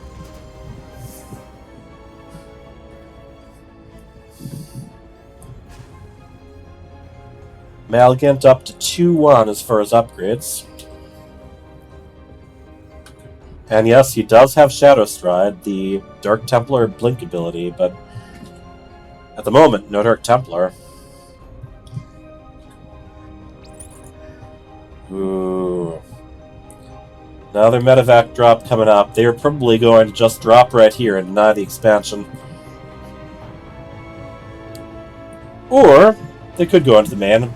Malagant up to 2-1 as far as upgrades. And yes, he does have Shadow Stride, the Dark Templar Blink ability, but at the moment, no Dark Templar. Ooh. Another medevac drop coming up. They are probably going to just drop right here and deny the expansion. Or they could go into the main.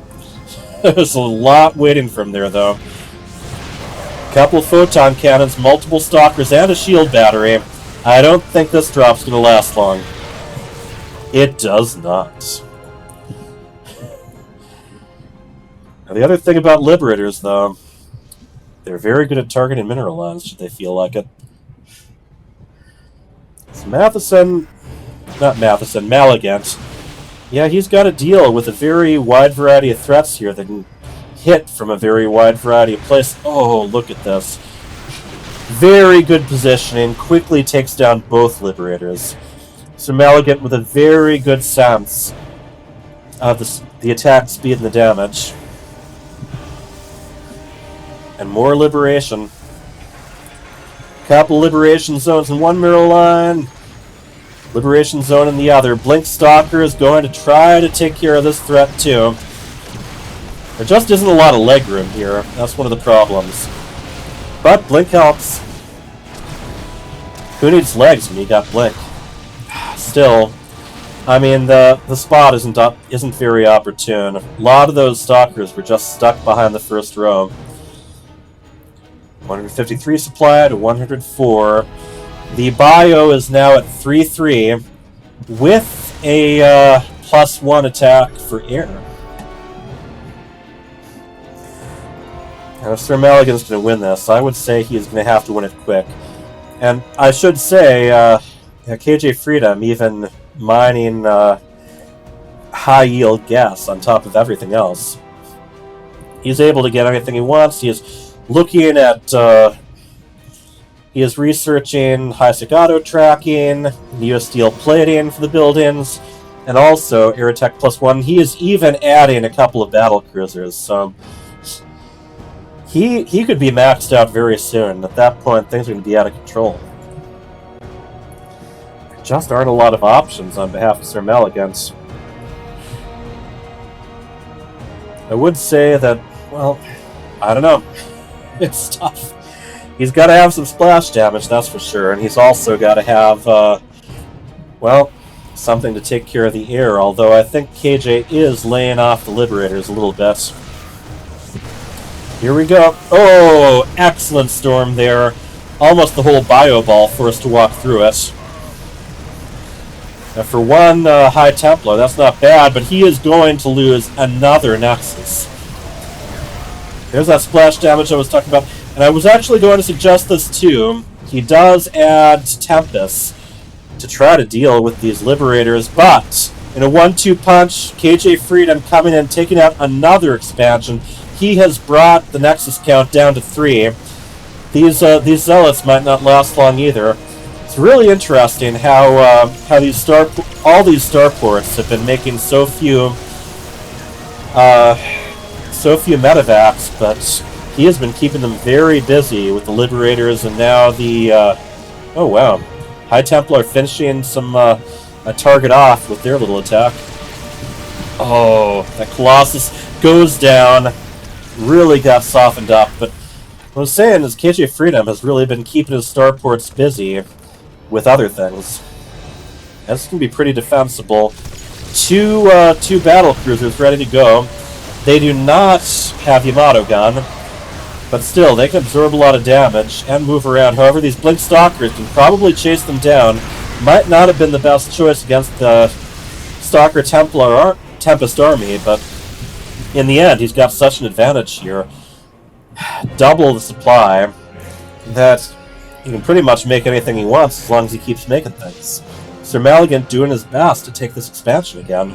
There's a lot waiting for him there, though. Couple photon cannons, multiple stalkers, and a shield battery. I don't think this drop's going to last long. It does not. Now, the other thing about Liberators, though, they're very good at targeting mineral lines, should they feel like it. So Malagant. Yeah, he's got to deal with a very wide variety of threats here that can hit from a very wide variety of places. Oh, look at this. Very good positioning, quickly takes down both Liberators. So Malagant with a very good sense of the attack speed and the damage. And more liberation. Couple liberation zones in one mirror line. Liberation zone in the other. Blink Stalker is going to try to take care of this threat too. There just isn't a lot of leg room here. That's one of the problems. But Blink helps. Who needs legs when you got Blink? Still, I mean, the spot isn't very opportune. A lot of those Stalkers were just stuck behind the first row. 153 supply to 104. The bio is now at 3-3 with a +1 attack for air. And if Sir Malagant's going to win this, I would say he's going to have to win it quick. And I should say, KJ Freedom even mining high-yield gas on top of everything else. He's able to get anything he wants. He is looking at... he is researching high-sec auto tracking, Neo Steel plating for the buildings, and also Aerotech +1. He is even adding a couple of battle cruisers, so... he could be maxed out very soon. At that point, things are going to be out of control. There just aren't a lot of options on behalf of Sir Maligant. I would say that, well, I don't know. It's tough. He's got to have some splash damage, that's for sure, and he's also got to have, well, something to take care of the air, although I think KJ is laying off the Liberators a little bit. Here we go. Oh, excellent storm there. Almost the whole bio ball for us to walk through it. Now for one High Templar, that's not bad, but he is going to lose another Nexus. There's that splash damage I was talking about. And I was actually going to suggest this too. He does add Tempest to try to deal with these Liberators, but in a 1-2 punch, KJ Freedom coming in, taking out another expansion. He has brought the Nexus count down to 3. These Zealots might not last long either. It's really interesting how all these starports have been making so few medevacs, but he has been keeping them very busy with the Liberators, and now the oh wow, High Templar finishing some a target off with their little attack. Oh, that Colossus goes down. Really got softened up, but what I was saying is KJ Freedom has really been keeping his starports busy with other things. This can be pretty defensible. Two battle cruisers ready to go. They do not have Yamato gun, but still, they can absorb a lot of damage and move around. However, these Blink Stalkers can probably chase them down. Might not have been the best choice against the Stalker Tempest army, but in the end, he's got such an advantage here. Double the supply that he can pretty much make anything he wants as long as he keeps making things. Sir Maligant doing his best to take this expansion again.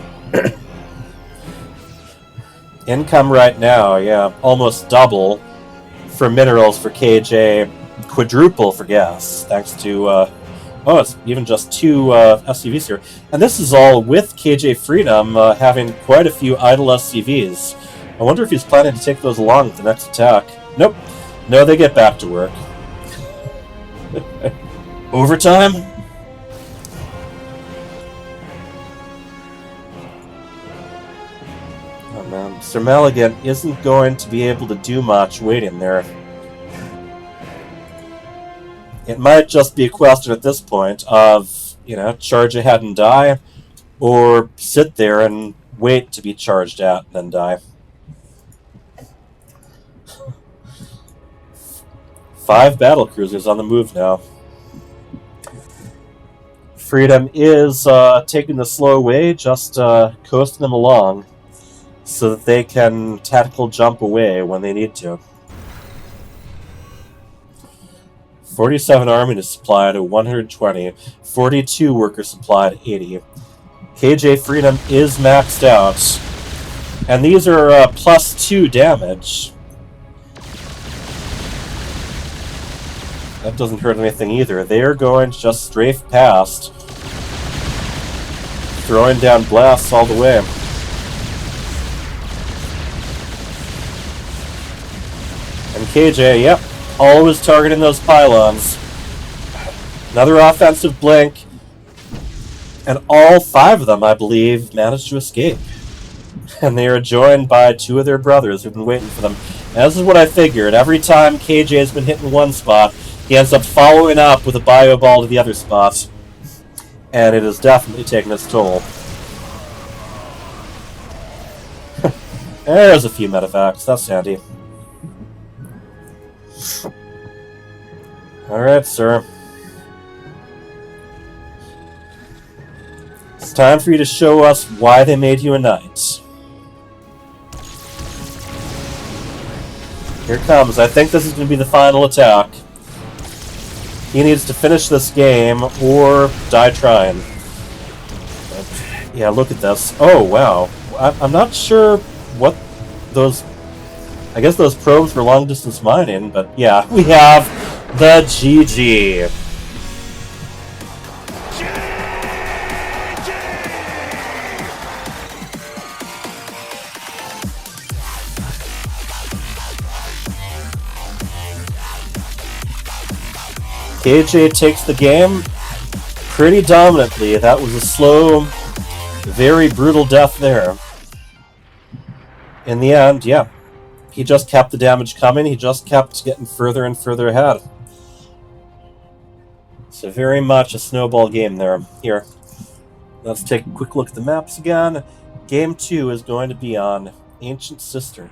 Income right now, yeah, almost double for minerals for KJ, quadruple for gas, thanks to, oh, it's even just 2 SCVs here. And this is all with KJ Freedom having quite a few idle SCVs. I wonder if he's planning to take those along with the next attack. Nope. No, they get back to work. Overtime? Oh man, Sir Maligant isn't going to be able to do much waiting there. It might just be a question at this point of, you know, charge ahead and die, or sit there and wait to be charged at and then die. 5 battle cruisers on the move now. Freedom is taking the slow way, just coasting them along so that they can tactical jump away when they need to. 47 army to supply to 120, 42 worker supply to 80. KJ Freedom is maxed out, and these are +2 damage. That doesn't hurt anything either. They are going to just strafe past, throwing down blasts all the way. And KJ, yep, always targeting those pylons. Another offensive blink, and all 5 of them, I believe, managed to escape. And they are joined by 2 of their brothers who've been waiting for them. And this is what I figured. Every time KJ has been hitting one spot, he ends up following up with a bio ball to the other spot. And it has definitely taken its toll. There's a few medevacts. That's handy. Alright, sir. It's time for you to show us why they made you a knight. Here it comes. I think this is going to be the final attack. He needs to finish this game or die trying. But, yeah, look at this. Oh, wow. I'm not sure what those... I guess those probes for long-distance mining, but yeah, we have the GG. KJ takes the game pretty dominantly. That was a slow, very brutal death there. In the end, yeah, he just kept the damage coming. He just kept getting further and further ahead. So very much a snowball game there. Here, let's take a quick look at the maps again. Game 2 is going to be on Ancient Cistern.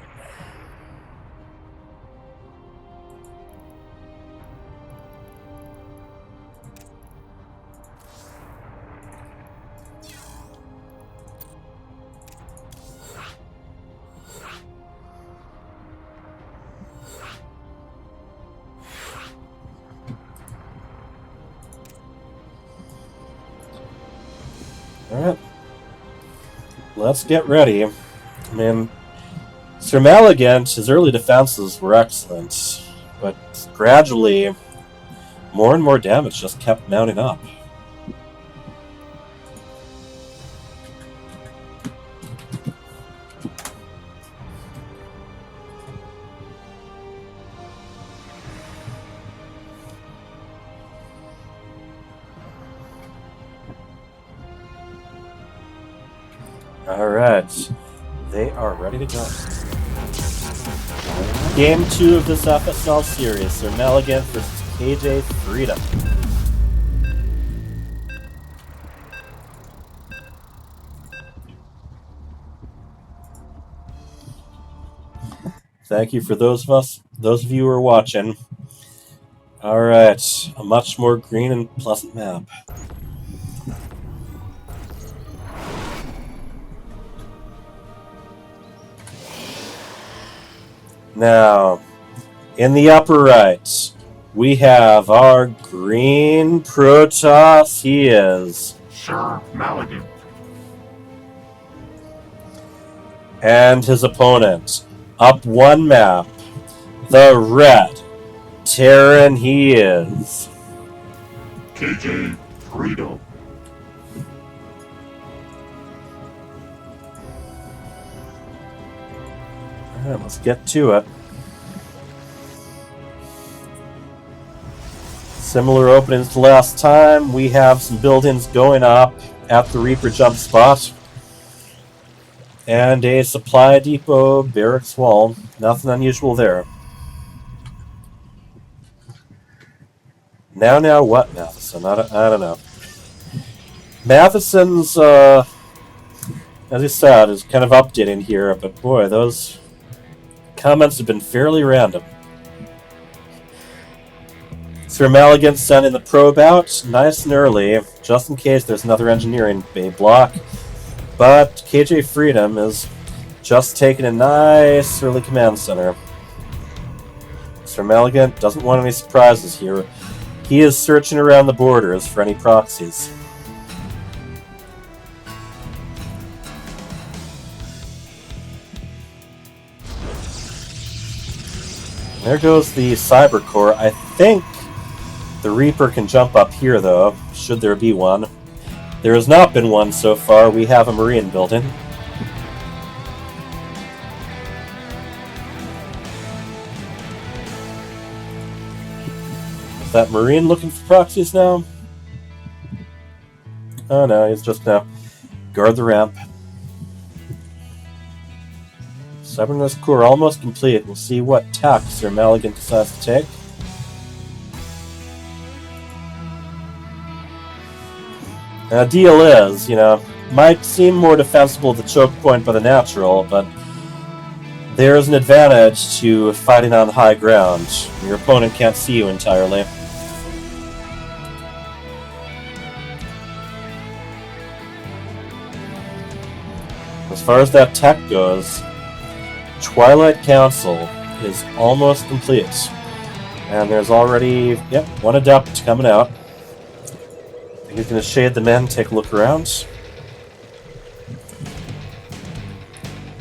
Alright. Let's get ready. I mean, Sir Malignant, his early defenses were excellent, but gradually, more and more damage just kept mounting up. Alright, they are ready to go. Game 2 of this FSL series, Sir Malignant versus KJ Freedom. Thank you for those of you who are watching. Alright, a much more green and pleasant map. Now, in the upper right, we have our green Protoss. He is Sir Maligan. and his opponent. Up one map, the red Terran. He is KJ Freedom. Alright, let's get to it. Similar openings to last time. We have some buildings going up at the Reaper jump spot. And a supply depot barracks wall. Nothing unusual there. Now what, Matheson? I don't know. Matheson's, as he said, is kind of updating here, but boy, those comments have been fairly random. Sir Maligan sending the probe out nice and early, just in case there's another engineering bay block. But KJ Freedom is just taking a nice early command center. Sir Maligan doesn't want any surprises here. He is searching around the borders for any proxies. There goes the Cyber Core. I think the Reaper can jump up here, though, should there be one. There has not been one so far. We have a Marine building. Is that Marine looking for proxies now? Oh no, he's just gonna guard the ramp. Stubbornness core almost complete. We'll see what tack Sir Maligan decides to take. Now, deal is, might seem more defensible at the choke point by the natural, but there is an advantage to fighting on high ground. Your opponent can't see you entirely. As far as that tech goes, Twilight Council is almost complete. And there's already, one adept coming out. He's going to shade the men, take a look around.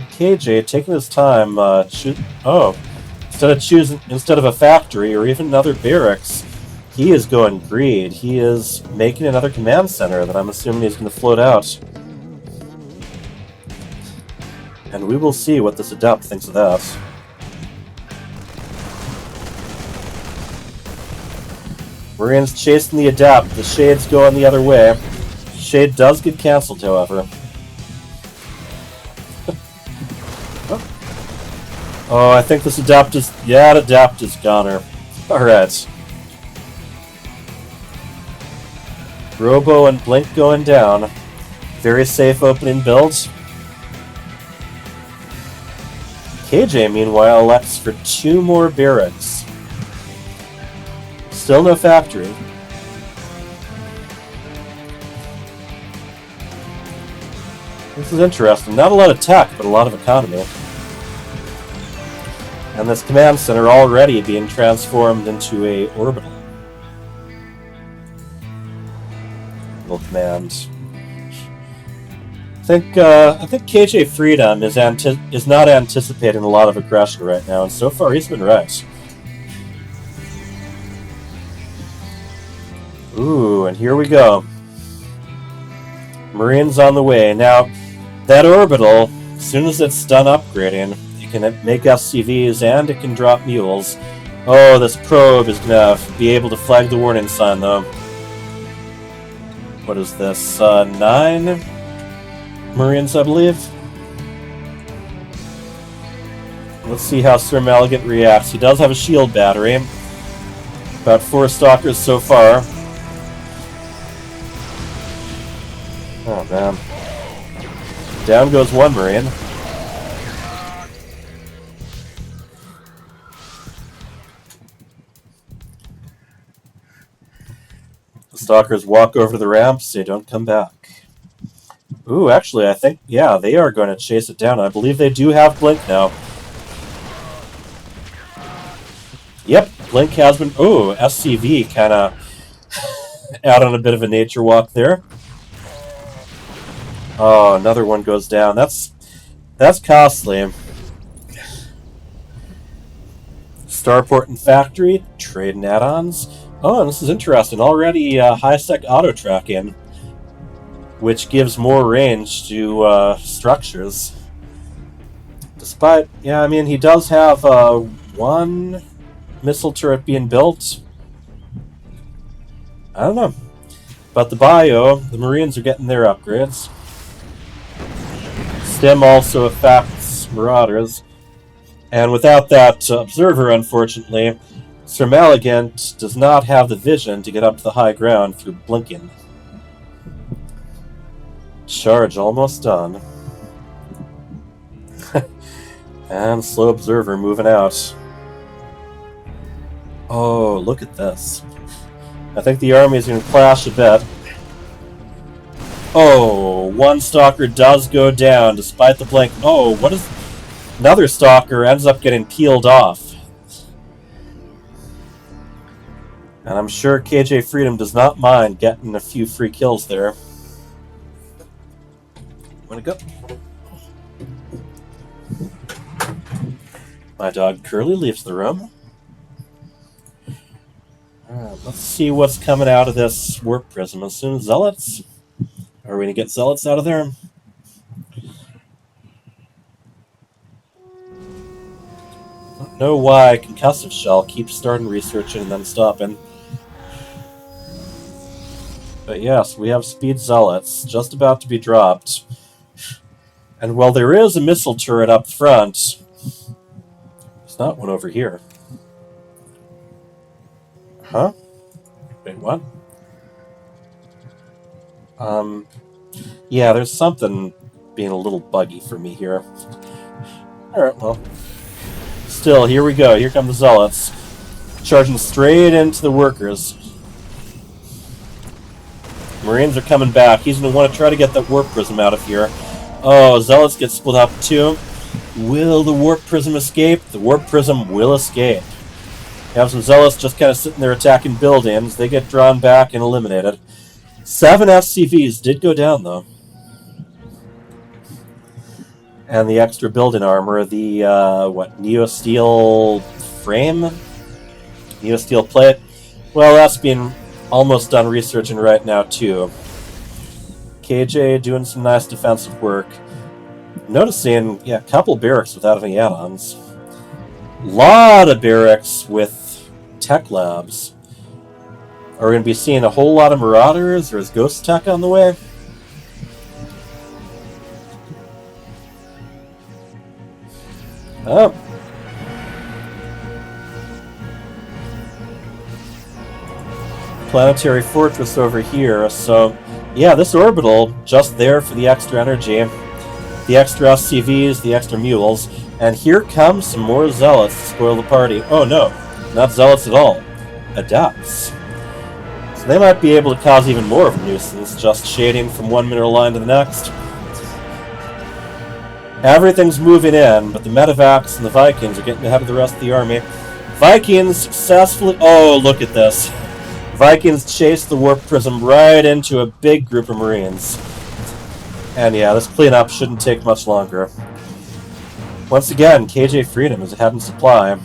KJ taking his time, instead of a factory or even another barracks, he is going greed. He is making another command center that I'm assuming he's going to float out. And we will see what this adept thinks of that. Marines chasing the Adept. The Shade's going the other way. Shade does get cancelled, however. Oh, I think this Adept is... Yeah, the Adept is goner. Alright. Robo and Blink going down. Very safe opening builds. KJ, meanwhile, elects for 2 more barracks. Still no factory. This is interesting. Not a lot of tech, but a lot of economy. And this command center already being transformed into a orbital. Little command. I think KJ Freedom is not anticipating a lot of aggression right now, and so far he's been right. Ooh, and here we go. Marines on the way. Now, that orbital, as soon as it's done upgrading, it can make SCVs and it can drop mules. Oh, this probe is going to be able to flag the warning sign, though. What is this? 9 Marines, I believe? Let's see how Sir Malignant reacts. He does have a shield battery. About 4 stalkers so far. Oh, man. Down goes 1 Marine. The stalkers walk over to the ramps. They don't come back. Ooh, actually, I think, yeah, they are going to chase it down. I believe they do have Blink now. Yep, Blink has been... Ooh, SCV kind of out on a bit of a nature walk there. Oh, another one goes down. That's costly. Starport and Factory, trading add-ons. Oh, this is interesting. Already high-sec auto-tracking, which gives more range to structures. Despite, yeah, I mean, he does have 1 missile turret being built. I don't know. But the bio, the Marines are getting their upgrades. Stim also affects Marauders. And without that observer, unfortunately, Sir Malignant does not have the vision to get up to the high ground through blinking. Charge almost done. And slow observer moving out. Oh, look at this. I think the army is going to clash a bit. Oh, 1 stalker does go down despite the blink. Oh, what is... Another stalker ends up getting peeled off. And I'm sure KJ Freedom does not mind getting a few free kills there. Wanna go? My dog Curly leaves the room. Alright, let's see what's coming out of this warp prism. As soon as Zealots? Are we gonna get Zealots out of there? I don't know why Concussive Shell keeps starting researching and then stopping. But yes, we have Speed Zealots just about to be dropped. And while there is a missile turret up front, there's not one over here. Huh? Wait, what? Yeah, there's something being a little buggy for me here. Alright, well. Still, here we go. Here come the Zealots. Charging straight into the workers. Marines are coming back. He's going to want to try to get that warp prism out of here. Oh, Zealots get split up too. Will the warp prism escape? The warp prism will escape. You have some Zealots just kind of sitting there attacking buildings. They get drawn back and eliminated. 7 SCVs did go down, though. And the extra building armor, the, Neosteel frame? Neosteel plate? Well, that's being almost done researching right now, too. KJ doing some nice defensive work. Noticing, yeah, a couple barracks without any add-ons. Lot of barracks with tech labs. Are we going to be seeing a whole lot of Marauders, or is Ghost Attack on the way? Oh. Planetary Fortress over here, so yeah, this orbital just there for the extra energy, the extra SCVs, the extra mules, and here comes some more Zealots to spoil the party. Oh no, not Zealots at all, Adepts. So they might be able to cause even more of a nuisance, just shading from one mineral line to the next. Everything's moving in, but the Medivacs and the Vikings are getting ahead of the rest of the army. Vikings successfully... Oh, look at this. Vikings chase the Warp Prism right into a big group of Marines. And yeah, this cleanup shouldn't take much longer. Once again, KJ Freedom is ahead in supply.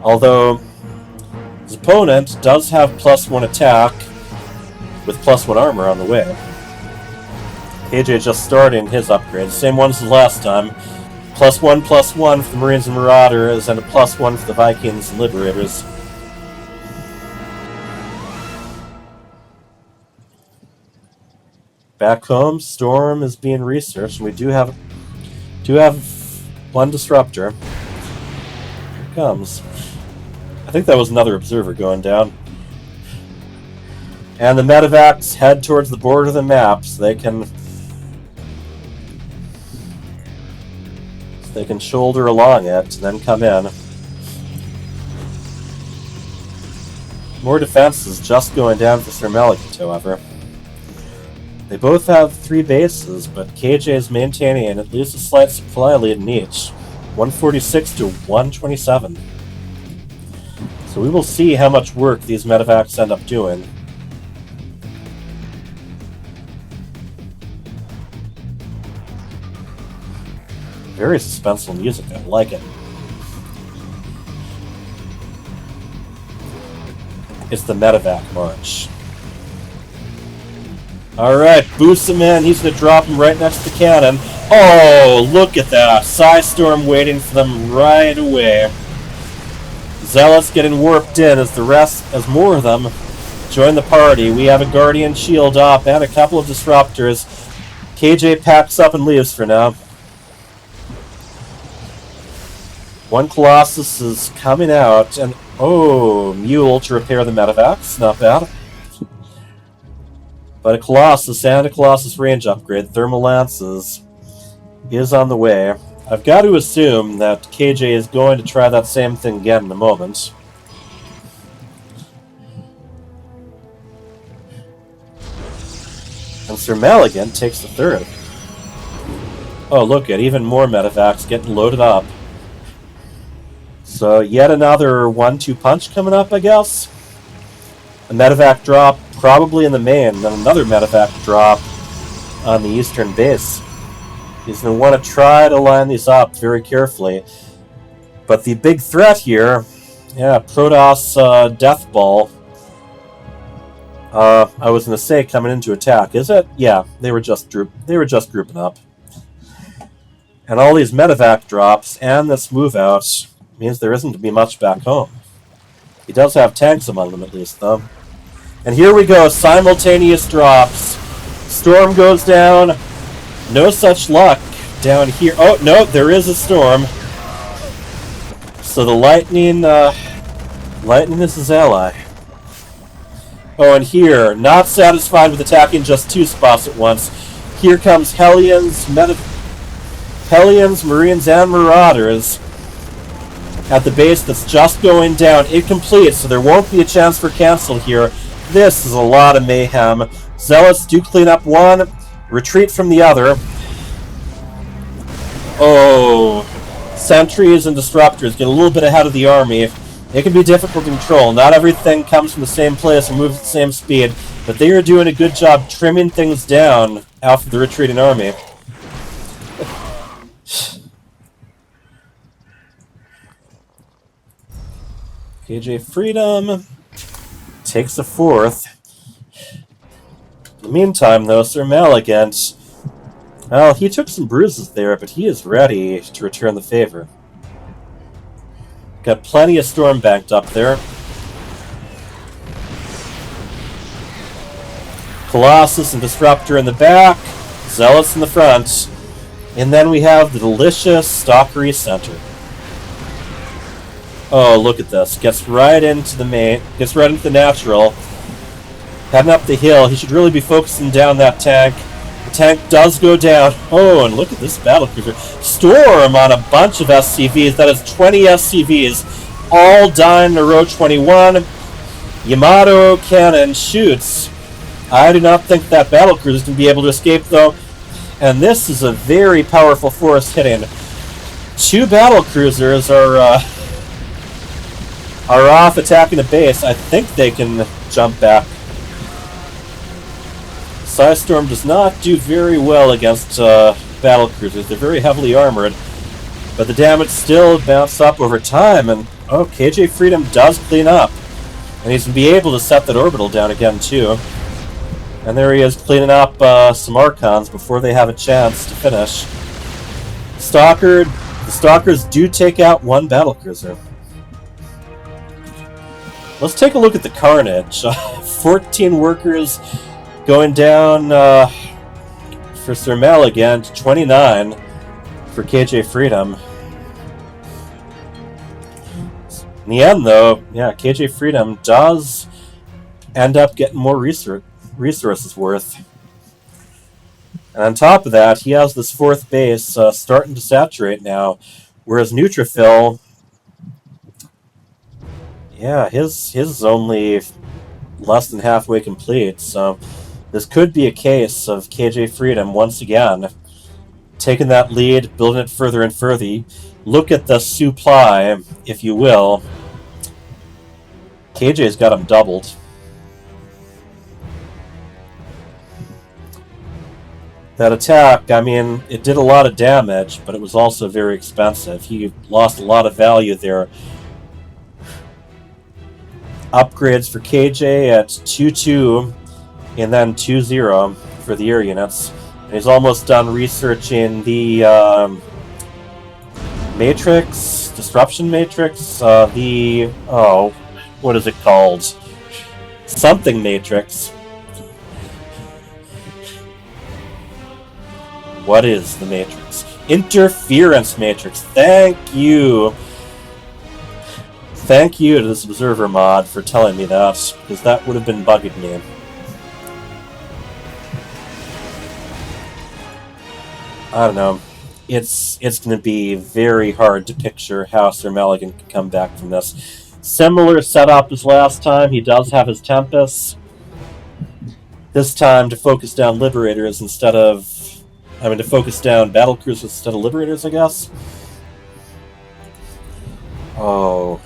Although, his opponent does have +1 attack with +1 armor on the way. KJ just starting his upgrades, same ones as last time. +1/+1 for the Marines and Marauders, and a +1 for the Vikings and Liberators. Back home, Storm is being researched, and we do have one disruptor. Here it comes. I think that was another observer going down. And the Medivacs head towards the border of the map, so they can shoulder along it and then come in. More defenses just going down for Sir Melicat, however. They both have 3 bases, but KJ is maintaining at least a slight supply lead in each. 146 to 127. So we will see how much work these Medivacs end up doing. Very suspenseful music, I like it. It's the Medivac March. Alright, boost him in. He's going to drop him right next to the cannon. Oh, look at that. Psystorm waiting for them right away. Zealots getting warped in as more of them join the party. We have a Guardian Shield up and a couple of Disruptors. KJ packs up and leaves for now. One Colossus is coming out, and oh, Mule to repair the Medivacs. Not bad. But a Colossus and a Colossus range upgrade, Thermal Lances, is on the way. I've got to assume that KJ is going to try that same thing again in a moment. And Sir Maligan takes the third. Oh, look at even more Medivacs getting loaded up. So yet another 1-2 punch coming up, I guess. A Medivac drop probably in the main, then another Medivac drop on the eastern base. He's going to want to try to line these up very carefully. But the big threat here, yeah, Protoss Death Ball. I was going to say coming into attack, is it? Yeah, they were just grouping up. And all these Medivac drops and this move out means there isn't to be much back home. He does have tanks among them at least, though. And here we go, simultaneous drops. Storm goes down. No such luck down here. Oh, no, there is a storm. So the lightning is his ally. Oh, and here, not satisfied with attacking just 2 spots at once. Here comes Hellions, Marines, and Marauders at the base that's just going down. It completes, so there won't be a chance for cancel here. This is a lot of mayhem. Zealots do clean up one, retreat from the other. Oh, sentries and disruptors get a little bit ahead of the army. It can be difficult to control. Not everything comes from the same place and moves at the same speed, but they are doing a good job trimming things down after the retreating army. KJ Freedom takes the 4th. In the meantime, though, Sir Maligat, well, he took some bruises there, but he is ready to return the favor. Got plenty of storm banked up there. Colossus and Disruptor in the back, Zealots in the front, and then we have the delicious Stalkery center. Oh, look at this. Gets right into the natural. Heading up the hill. He should really be focusing down that tank. The tank does go down. Oh, and look at this battlecruiser. Storm on a bunch of SCVs. That is 20 SCVs. All dying to row 21. Yamato cannon shoots. I do not think that battlecruiser is going to be able to escape, though. And this is a very powerful force hitting. 2 battlecruisers are off attacking the base. I think they can jump back. Psystorm does not do very well against battlecruisers. They're very heavily armored. But the damage still bounces up over time. And, oh, KJ Freedom does clean up. And he's going to be able to set that orbital down again, too. And there he is cleaning up some Archons before they have a chance to finish. The Stalkers do take out 1 battlecruiser. Let's take a look at the carnage. 14 workers going down for Sir Mal again to 29 for KJ Freedom. In the end, though, yeah, KJ Freedom does end up getting more resources worth. And on top of that, he has this 4th base starting to saturate now, whereas Neutrophil, yeah, his is only less than halfway complete, so this could be a case of KJ Freedom once again taking that lead, building it further and further. Look at the supply, if you will. KJ's got him doubled. That attack, I mean, it did a lot of damage, but it was also very expensive. He lost a lot of value there. Upgrades for KJ at 2-2 and then 2-0 for the air units. And he's almost done researching the Disruption Matrix, what is it called? Something Matrix. What is the Matrix? Interference Matrix. Thank you. Thank you to this Observer mod for telling me that, because that would have been bugging me. I don't know. It's going to be very hard to picture how Sir Maligan can come back from this. Similar setup as last time. He does have his Tempest. This time to focus down Liberators instead of... to focus down Battlecruisers instead of Liberators, I guess. Oh.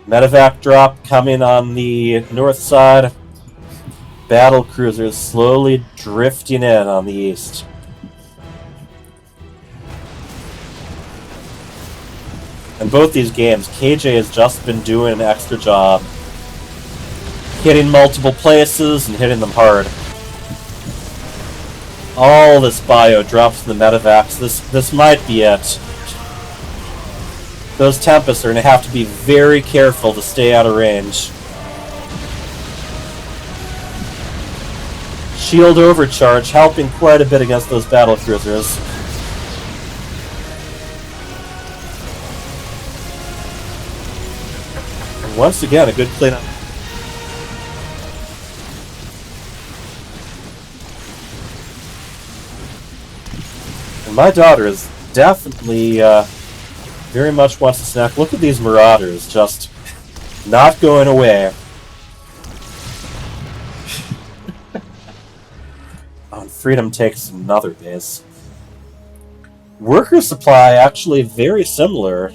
Medevac drop coming on the north side. Battlecruisers slowly drifting in on the east. In both these games, KJ has just been doing an extra job. Hitting multiple places and hitting them hard. All this bio drops in the medevacs. This might be it. Those Tempests are going to have to be very careful to stay out of range. Shield overcharge helping quite a bit against those battlecruisers. And once again, a good cleanup. And my daughter is definitely very much wants a snack. Look at these Marauders just not going away. On Freedom takes another base. Worker supply actually very similar,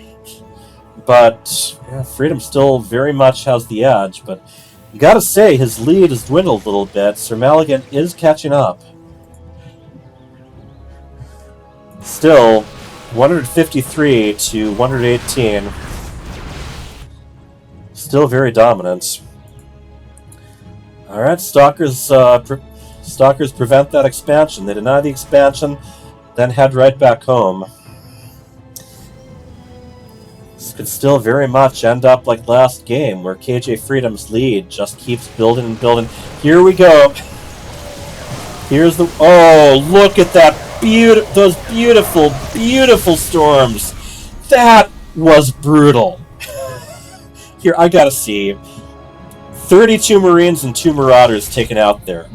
but yeah, Freedom still very much has the edge. But you gotta say, his lead has dwindled a little bit. Sir Maligan is catching up. Still, 153 to 118. Still very dominant. Alright, Stalkers prevent that expansion. They deny the expansion, then head right back home. This could still very much end up like last game, where KJ Freedom's lead just keeps building and building. Here we go! Here's the... Oh, look at that those beautiful, beautiful storms. That was brutal. Here, I gotta see. 32 Marines and 2 Marauders taken out there.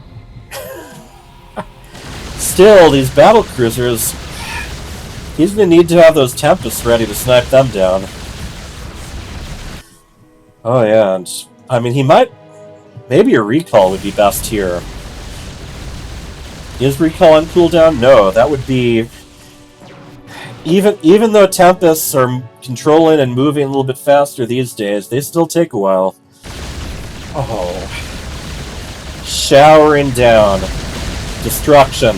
Still, these battle cruisers... He's gonna need to have those Tempests ready to snipe them down. Oh yeah, and... I mean, he might... Maybe a recall would be best here. Is recall on cooldown? No, that would be... Even though Tempests are controlling and moving a little bit faster these days, they still take a while. Oh. Showering down. Destruction.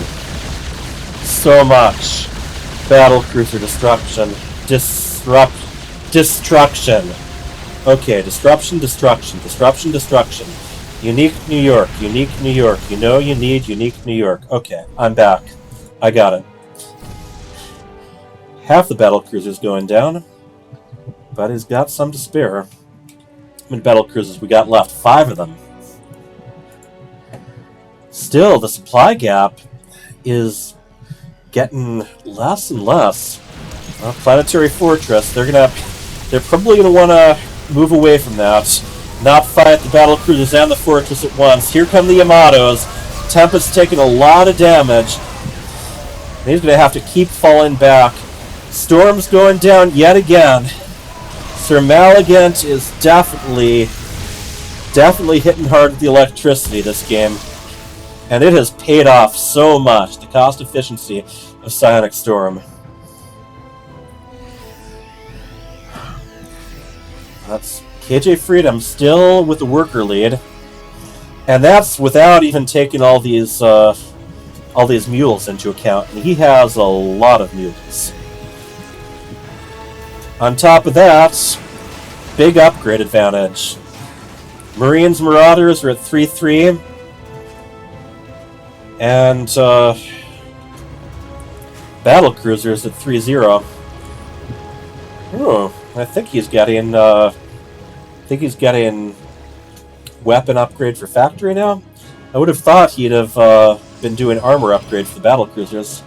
So much. Battlecruiser destruction. Destruction. Okay, disruption, destruction. Disruption, destruction. Unique New York. Unique New York. You know you need unique New York. Okay, I'm back. I got it. Half the battlecruisers going down. But he's got some to spare. How many battlecruisers we got left? 5 of them. Still, the supply gap is getting less and less. Planetary Fortress, they're probably gonna want to move away from that. Not fight the battlecruisers and the fortress at once. Here come the Yamatos. Tempest's taking a lot of damage. And he's gonna have to keep falling back. Storm's going down yet again. Sir Maligant is definitely hitting hard with the electricity this game. And it has paid off so much, the cost efficiency of Psionic Storm. That's KJ Freedom still with the worker lead. And that's without even taking all these mules into account. And he has a lot of mules. On top of that, big upgrade advantage. Marines Marauders are at 3-3. And Battlecruisers at 3-0. Oh, I think he's getting weapon upgrade for factory now. I would have thought he'd have been doing armor upgrade for the battlecruisers.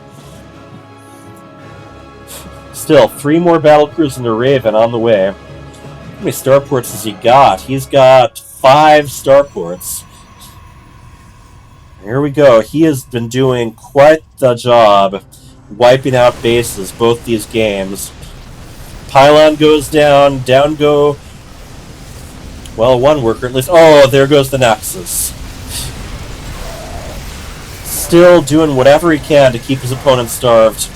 Still, 3 more battlecruisers in the Raven on the way. How many starports has he got? He's got 5 starports. Here we go. He has been doing quite the job wiping out bases both these games. Pylon goes down, down go... Well, one worker at least... Oh, there goes the Nexus. Still doing whatever he can to keep his opponent starved.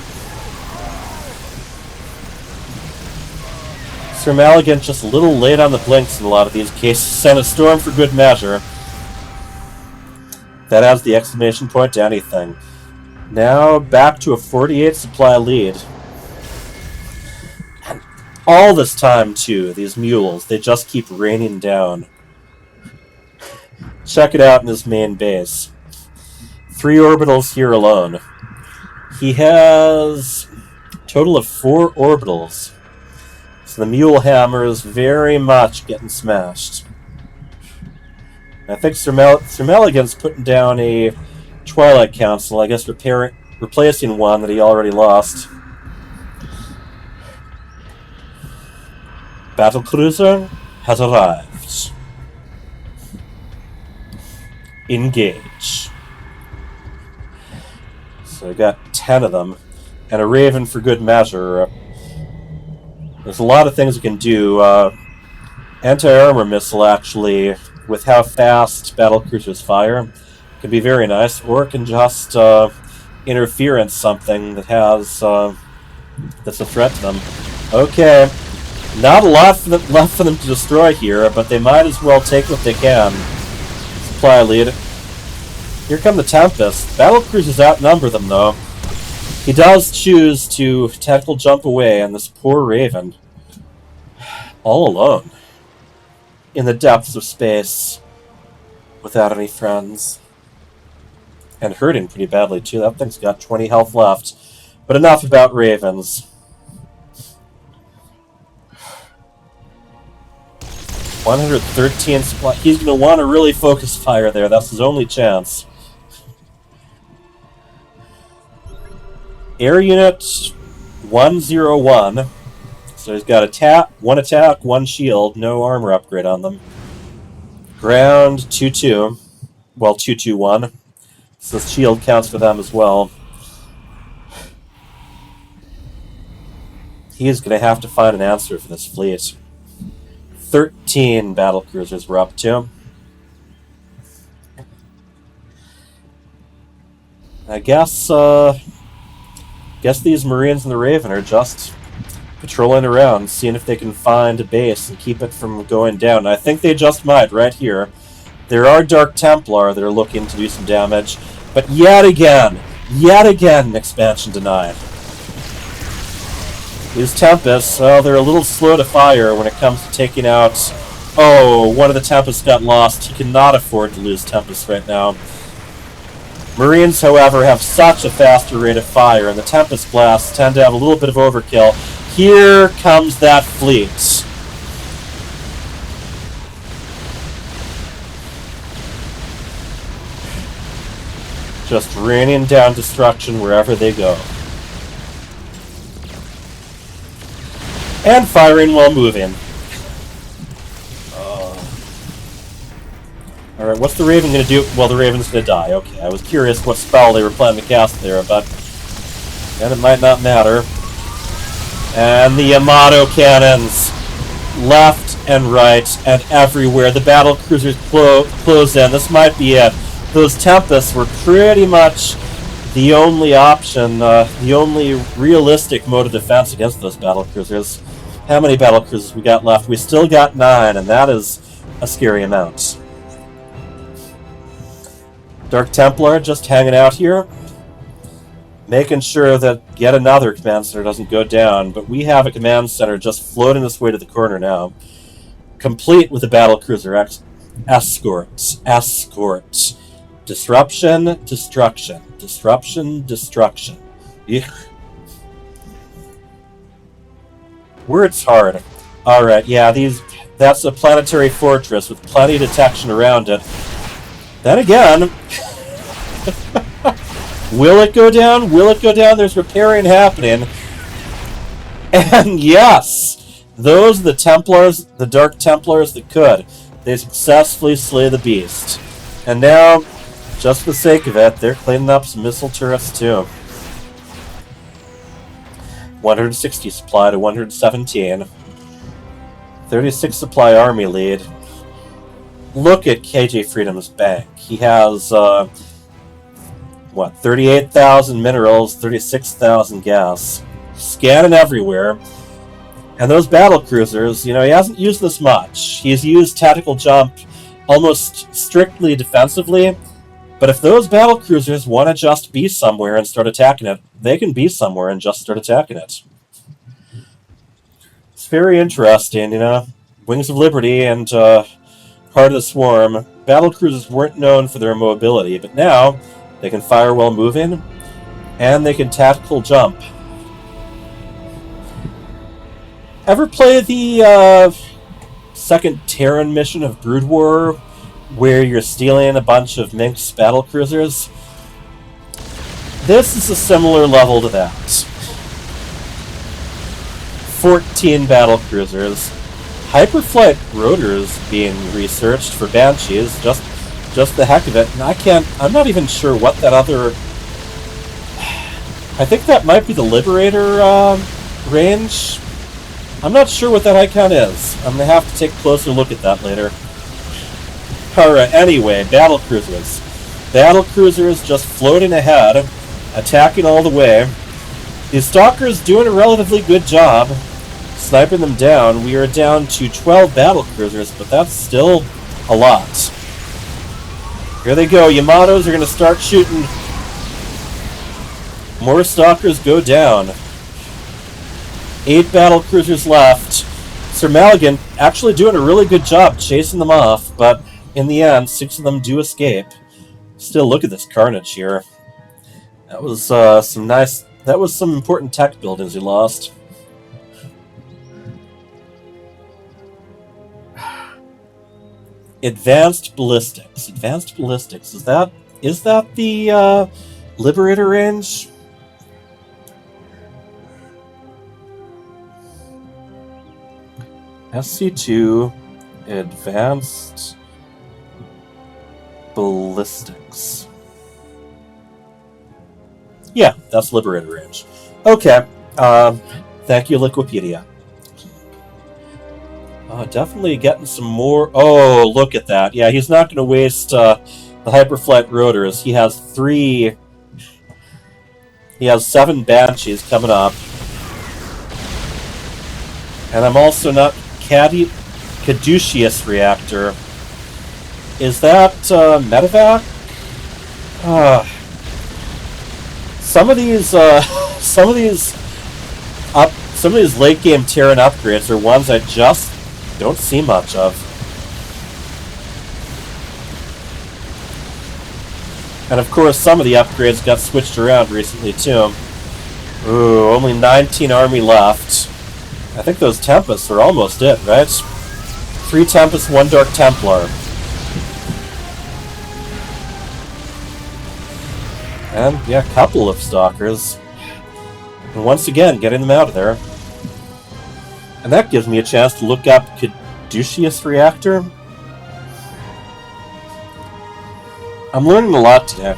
Sir Maligant just a little late on the blinks in a lot of these cases. Sent a storm for good measure. That adds the exclamation point to anything. Now back to a 48 supply lead. And all this time, too, these mules, they just keep raining down. Check it out in his main base. 3 orbitals here alone. He has a total of 4 orbitals. So the mule hammer is very much getting smashed. I think Sir Maligant's putting down a Twilight Council, I guess replacing one that he already lost. Battlecruiser has arrived. Engage. So I got 10 of them, and a Raven for good measure. There's a lot of things we can do. Anti-armor missile, actually, with how fast battlecruisers fire, can be very nice, or it can just interference something that has that's a threat to them. Okay, not a lot left for them to destroy here, but they might as well take what they can. Supply lead. Here come the Tempest. Battlecruisers outnumber them, though. He does choose to tactical jump away, and this poor Raven, all alone, in the depths of space, without any friends. And hurting pretty badly, too. That thing's got 20 health left. But enough about Ravens. 113 supply. He's going to want to really focus fire there. That's his only chance. Air Unit 101. So he's got one attack, one shield, no armor upgrade on them. Ground 2-2. Well, 2-2-1. So shield counts for them as well. He is going to have to find an answer for this fleet. 13 battlecruisers we're up to. I guess these Marines and the Raven are just patrolling around, seeing if they can find a base and keep it from going down. And I think they just might right here. There are Dark Templar that are looking to do some damage, but yet again, expansion denied. These Tempests, well, they're a little slow to fire when it comes to taking out... Oh, one of the Tempests got lost. He cannot afford to lose Tempests right now. Marines, however, have such a faster rate of fire, and the Tempest Blasts tend to have a little bit of overkill. Here comes that fleet. Just raining down destruction wherever they go. And firing while moving. Alright, what's the Raven going to do? Well, the Raven's going to die. Okay, I was curious what spell they were planning to cast there, but... And it might not matter. And the Yamato cannons. Left and right and everywhere. The battle cruisers close in. This might be it. Those Tempests were pretty much the only option, the only realistic mode of defense against those battle cruisers. How many battle cruisers we got left? We still got 9, and that is a scary amount. Dark Templar just hanging out here, making sure that yet another command center doesn't go down, but we have a command center just floating its way to the corner now, complete with a battlecruiser escort. Disruption, destruction. Disruption, destruction. Eugh. Words hard. Alright, yeah, that's a planetary fortress with plenty of detection around it. Then again, will it go down? Will it go down? There's repairing happening. And yes, those are the Templars, the Dark Templars that could. They successfully slay the beast. And now, just for the sake of it, they're cleaning up some missile turrets too. 160 supply to 117. 36 supply army lead. Look at KJ Freedom's bank. He has, 38,000 minerals, 36,000 gas. Scanning everywhere. And those battle cruisers, he hasn't used this much. He's used tactical jump almost strictly defensively. But if those battle cruisers want to just be somewhere and start attacking it, they can be somewhere and just start attacking it. It's very interesting, Wings of Liberty and, Heart of the Swarm, battle cruisers weren't known for their mobility, but now they can fire while moving, and they can tactical jump. Ever play the second Terran mission of Brood War, where you're stealing a bunch of Minx battle cruisers? This is a similar level to that. 14 battle cruisers. Hyperflight rotors being researched for Banshees, just the heck of it. And I'm not even sure what that other... I think that might be the Liberator range. I'm not sure what that icon is. I'm going to have to take a closer look at that later. Alright, anyway, battle cruisers. Battle cruisers just floating ahead, attacking all the way. The Stalkers doing a relatively good job sniping them down. We are down to 12 battle cruisers, but that's still a lot. Here they go. Yamatos are going to start shooting. More Stalkers go down. 8 battle cruisers left. Sir Maligan actually doing a really good job chasing them off, but in the end, 6 of them do escape. Still, look at this carnage here. That was some important tech buildings he lost. Advanced ballistics. Advanced ballistics. Is that the Liberator range? SC2 Advanced Ballistics. Yeah, that's Liberator range. Okay. Thank you, Liquipedia. Definitely getting some more... Oh, look at that. Yeah, he's not going to waste the Hyperflight Rotors. He has 3... He has 7 Banshees coming up. And I'm also not... Caduceus Reactor. Is that Medevac? Some of these late game Terran upgrades are ones I just don't see much of. And of course, some of the upgrades got switched around recently too. Ooh, only 19 army left. I think those Tempests are almost it, right? 3 Tempests, 1 Dark Templar. And, yeah, a couple of Stalkers. And once again, getting them out of there. And that gives me a chance to look up Caduceus Reactor. I'm learning a lot today.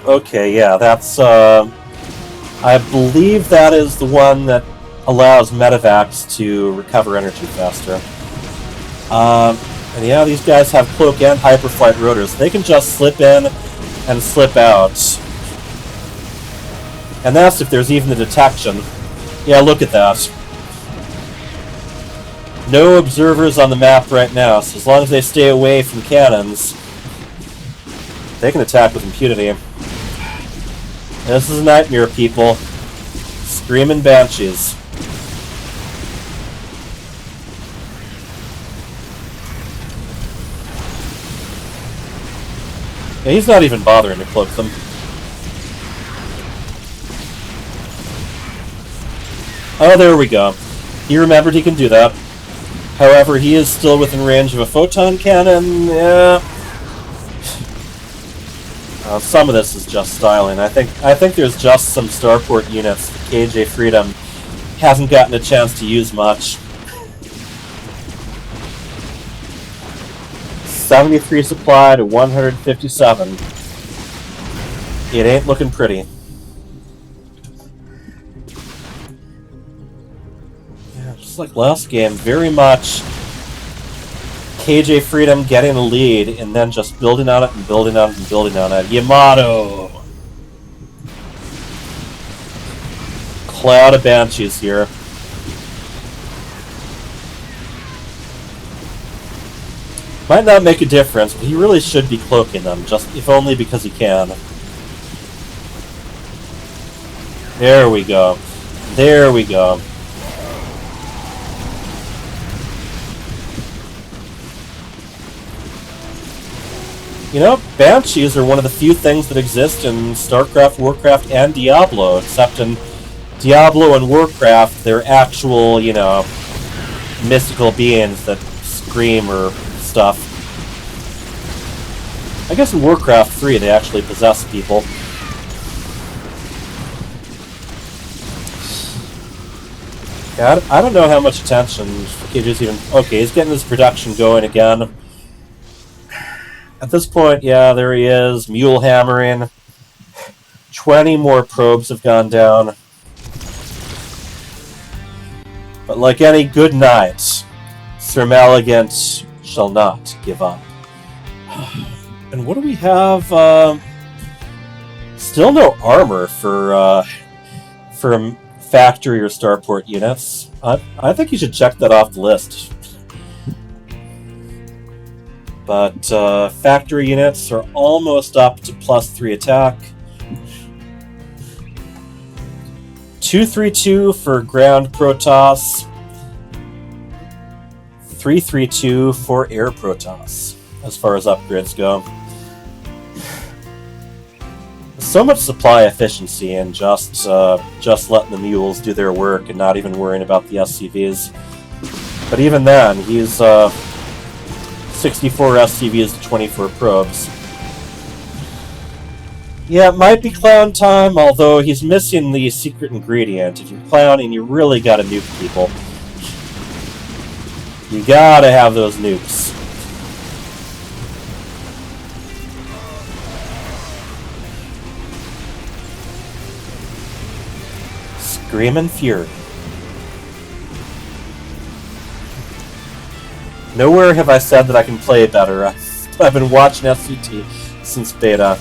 Okay, yeah, that's, I believe that is the one that allows medevacs to recover energy faster. And yeah, these guys have cloak and hyperflight rotors. They can just slip in and slip out. And that's if there's even the detection. Yeah, look at that. No observers on the map right now, so as long as they stay away from cannons, they can attack with impunity. This is a nightmare, people. Screaming Banshees. Yeah, he's not even bothering to cloak them. Oh, there we go. He remembered he can do that. However, he is still within range of a photon cannon. Yeah. Some of this is just styling. I think there's just some starport units that KJ Freedom hasn't gotten a chance to use much. 73 supply to 157. It ain't looking pretty. Yeah, just like last game, very much KJ Freedom getting a lead and then just building on it and building on it and building on it. Yamato! Cloud of Banshees here. Might not make a difference, but he really should be cloaking them, just if only because he can. There we go. There we go. You know, Banshees are one of the few things that exist in StarCraft, Warcraft, and Diablo, except in Diablo and Warcraft, they're actual, you know, mystical beings that scream or stuff. I guess in Warcraft 3 they actually possess people. Yeah, I don't know how much attention KJ's even... Okay, he's getting his production going again. At this point, yeah, there he is, mule hammering. 20 more probes have gone down. But like any good knight, Sir Malagant shall not give up. And what do we have? Still no armor for factory or starport units. I think you should check that off the list. But factory units are almost up to +3 attack. 232 for ground Protoss. 332 for air Protoss, as far as upgrades go. So much supply efficiency and just letting the mules do their work and not even worrying about the SCVs. But even then, he's 64 SCVs to 24 probes. Yeah, it might be clown time, although he's missing the secret ingredient. If you're clowning, you really gotta nuke people. You gotta have those nukes. Screamin' Fury. Nowhere have I said that I can play better. I've been watching SCT since beta.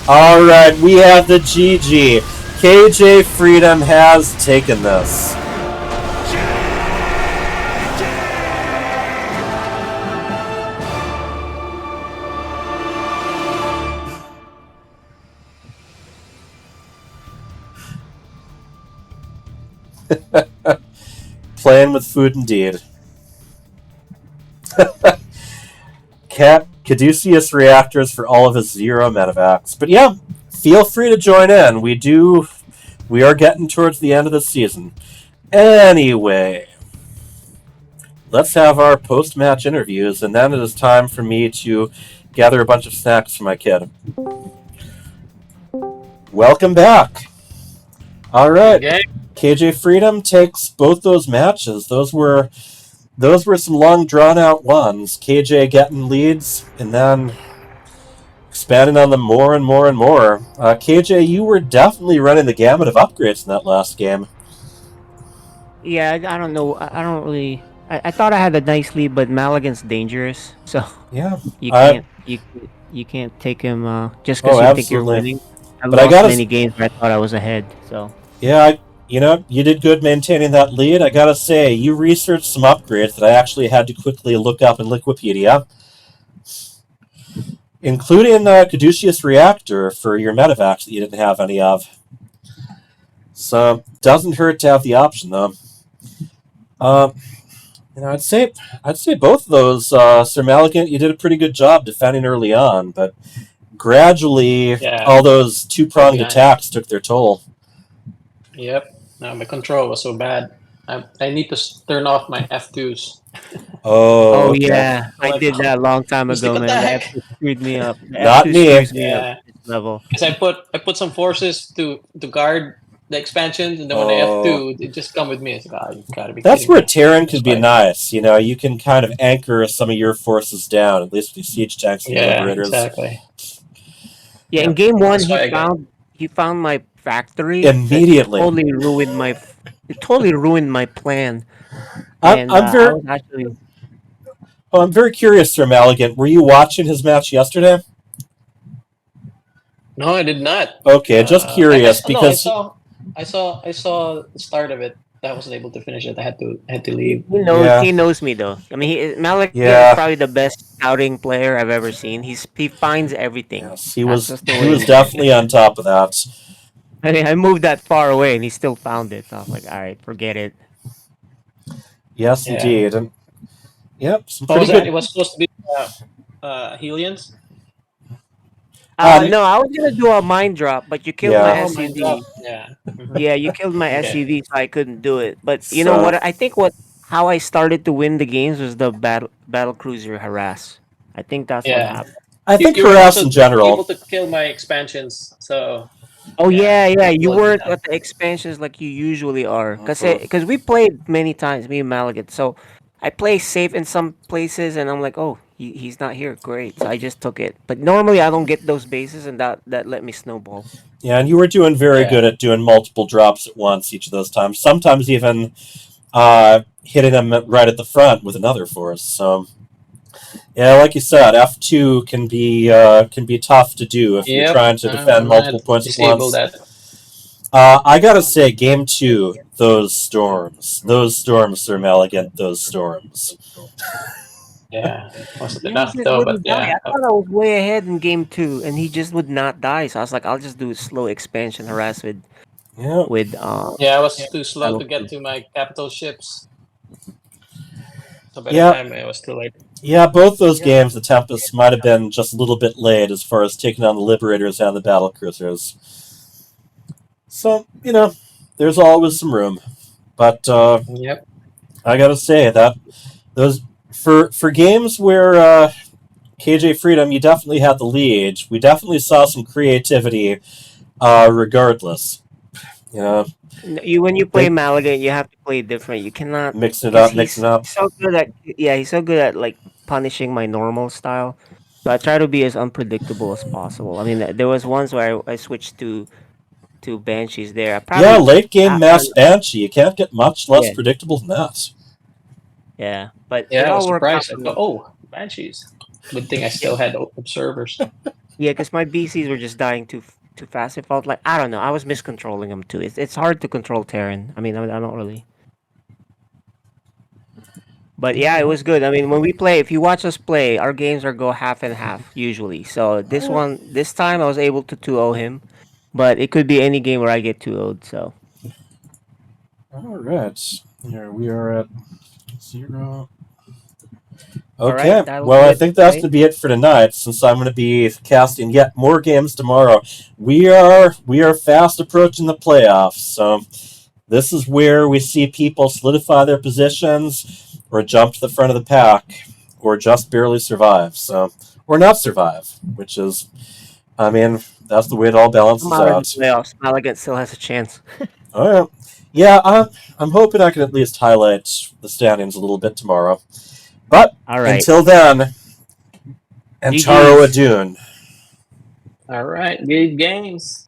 Alright, we have the GG. KJ Freedom has taken this. Playing with food indeed. Caduceus reactors for all of his 0 medevacs. But yeah, feel free to join in. We are getting towards the end of the season. Anyway, let's have our post-match interviews, and then it is time for me to gather a bunch of snacks for my kid. Welcome back. All right. Okay. KJ Freedom takes both those matches. Those were some long, drawn-out ones. KJ getting leads, and then expanding on them more and more and more. KJ, you were definitely running the gamut of upgrades in that last game. Yeah, I don't know. I don't really. I thought I had a nice lead, but Maligan's dangerous, so Yeah, you can't take him just because you think you're absolutely. winning. I But I lost gotta many games where I thought I was ahead. So yeah, you did good maintaining that lead. I gotta say, you researched some upgrades that I actually had to quickly look up in Liquipedia, including Caduceus Reactor for your medevacs that you didn't have any of. So doesn't hurt to have the option though. I'd say both of those, Sir Maligan, you did a pretty good job defending early on, but gradually all those two-pronged attacks took their toll. Yep. No, my control was so bad. I need to turn off my F2s. Oh okay. yeah, I Like, did that a long time Just ago, what the man. The heck? F2 screwed me up. The Not F2 me. screws me Yeah. up at this level. Because I put some forces to guard the expansions, and then when I F2, it just come with me. It's like, oh, you gotta be That's kidding where me. Terran could be nice. You can kind of anchor some of your forces down, at least with siege tanks and Yeah, liberators. exactly. Yeah, in game one, That's why he found my factory Immediately. It totally ruined my plan. I'm very curious, Sir Maligan. Were you watching his match yesterday? No, I did not. Okay, just curious because I saw the start of it. I wasn't able to finish it. I had to leave. He knows me though. I mean, Maligan Yeah. is probably the best scouting player I've ever seen. He finds everything. Yes, he was definitely on top of that. I mean, I moved that far away and he still found it. So I was like, all right, forget it. Yes, Yeah. indeed. And yep, some What pretty was that? good. It was supposed to be Helians. No, I was gonna do a mine drop, but you killed my Oh, mine SCV. drop. Yeah. Yeah, you killed my Okay. SCV, so I couldn't do it. But you know what? I think how I started to win the games was the battle cruiser harass. I think that's what happened. I think you were harass also in general. able to kill my expansions, so. Oh yeah. You Well, weren't yeah. at the expansions like you usually are, because we played many times, me and Maligan. So I play safe in some places, and I'm like, oh, he's not here. Great. So I just took it. But normally I don't get those bases, and that let me snowball. Yeah, and you were doing very good at doing multiple drops at once each of those times. Sometimes even hitting them right at the front with another force. So yeah, like you said, F2 can be tough to do if you're trying to defend multiple points at once. I gotta say, game 2, those storms, Sir Maligan, those storms. Yeah, wasn't enough though, but I thought I was way ahead in game 2, and he just would not die. So I was like, I'll just do slow expansion harass with. Yeah. I was too slow to get to my capital ships. So by the time it was too late. Yeah, both those games, the Tempest might have been just a little bit late as far as taking on the Liberators and the battle cruisers. So, there's always some room. But I gotta say that those for games where KJ Freedom, you definitely had the lead. We definitely saw some creativity, regardless. You know, When you play they Maligan, you have to play different. You cannot, mixing it because up, mixing up. he's so good at, yeah, he's so good at like punishing my normal style. So I try to be as unpredictable as possible. I mean, there was once where I switched to Banshees there. I Yeah, probably late game I Mass don't, Banshee. You can't get much less yeah, predictable than that. yeah, but it Yeah, I was all worked out surprised. I for thought, me. oh, Banshees. Good thing I Yeah, still had observers. yeah, because my BCs were just dying too fast. It felt like, I don't know. I was miscontrolling them too. It's hard to control Terran. I mean, I don't really. But yeah, it was good. I mean, when we play, if you watch us play, our games are go half and half usually. So this time I was able to 2-0 him, but it could be any game where I get 2-0'd. So All right, here we are at 0. all right, Okay, that'll well, be I it think for that's tonight. going to be it for tonight. Since I'm going to be casting yet more games tomorrow, we are fast approaching the playoffs. So this is where we see people solidify their positions, or jump to the front of the pack, or just barely survive. So, or not survive, which is, I mean, that's the way it all I'm balances out of the out. playoffs. Malaga still has a chance. All right, yeah, I'm hoping I can at least highlight the standings a little bit tomorrow. But All right, until then, and Taro GG's. Adun. All right, good games.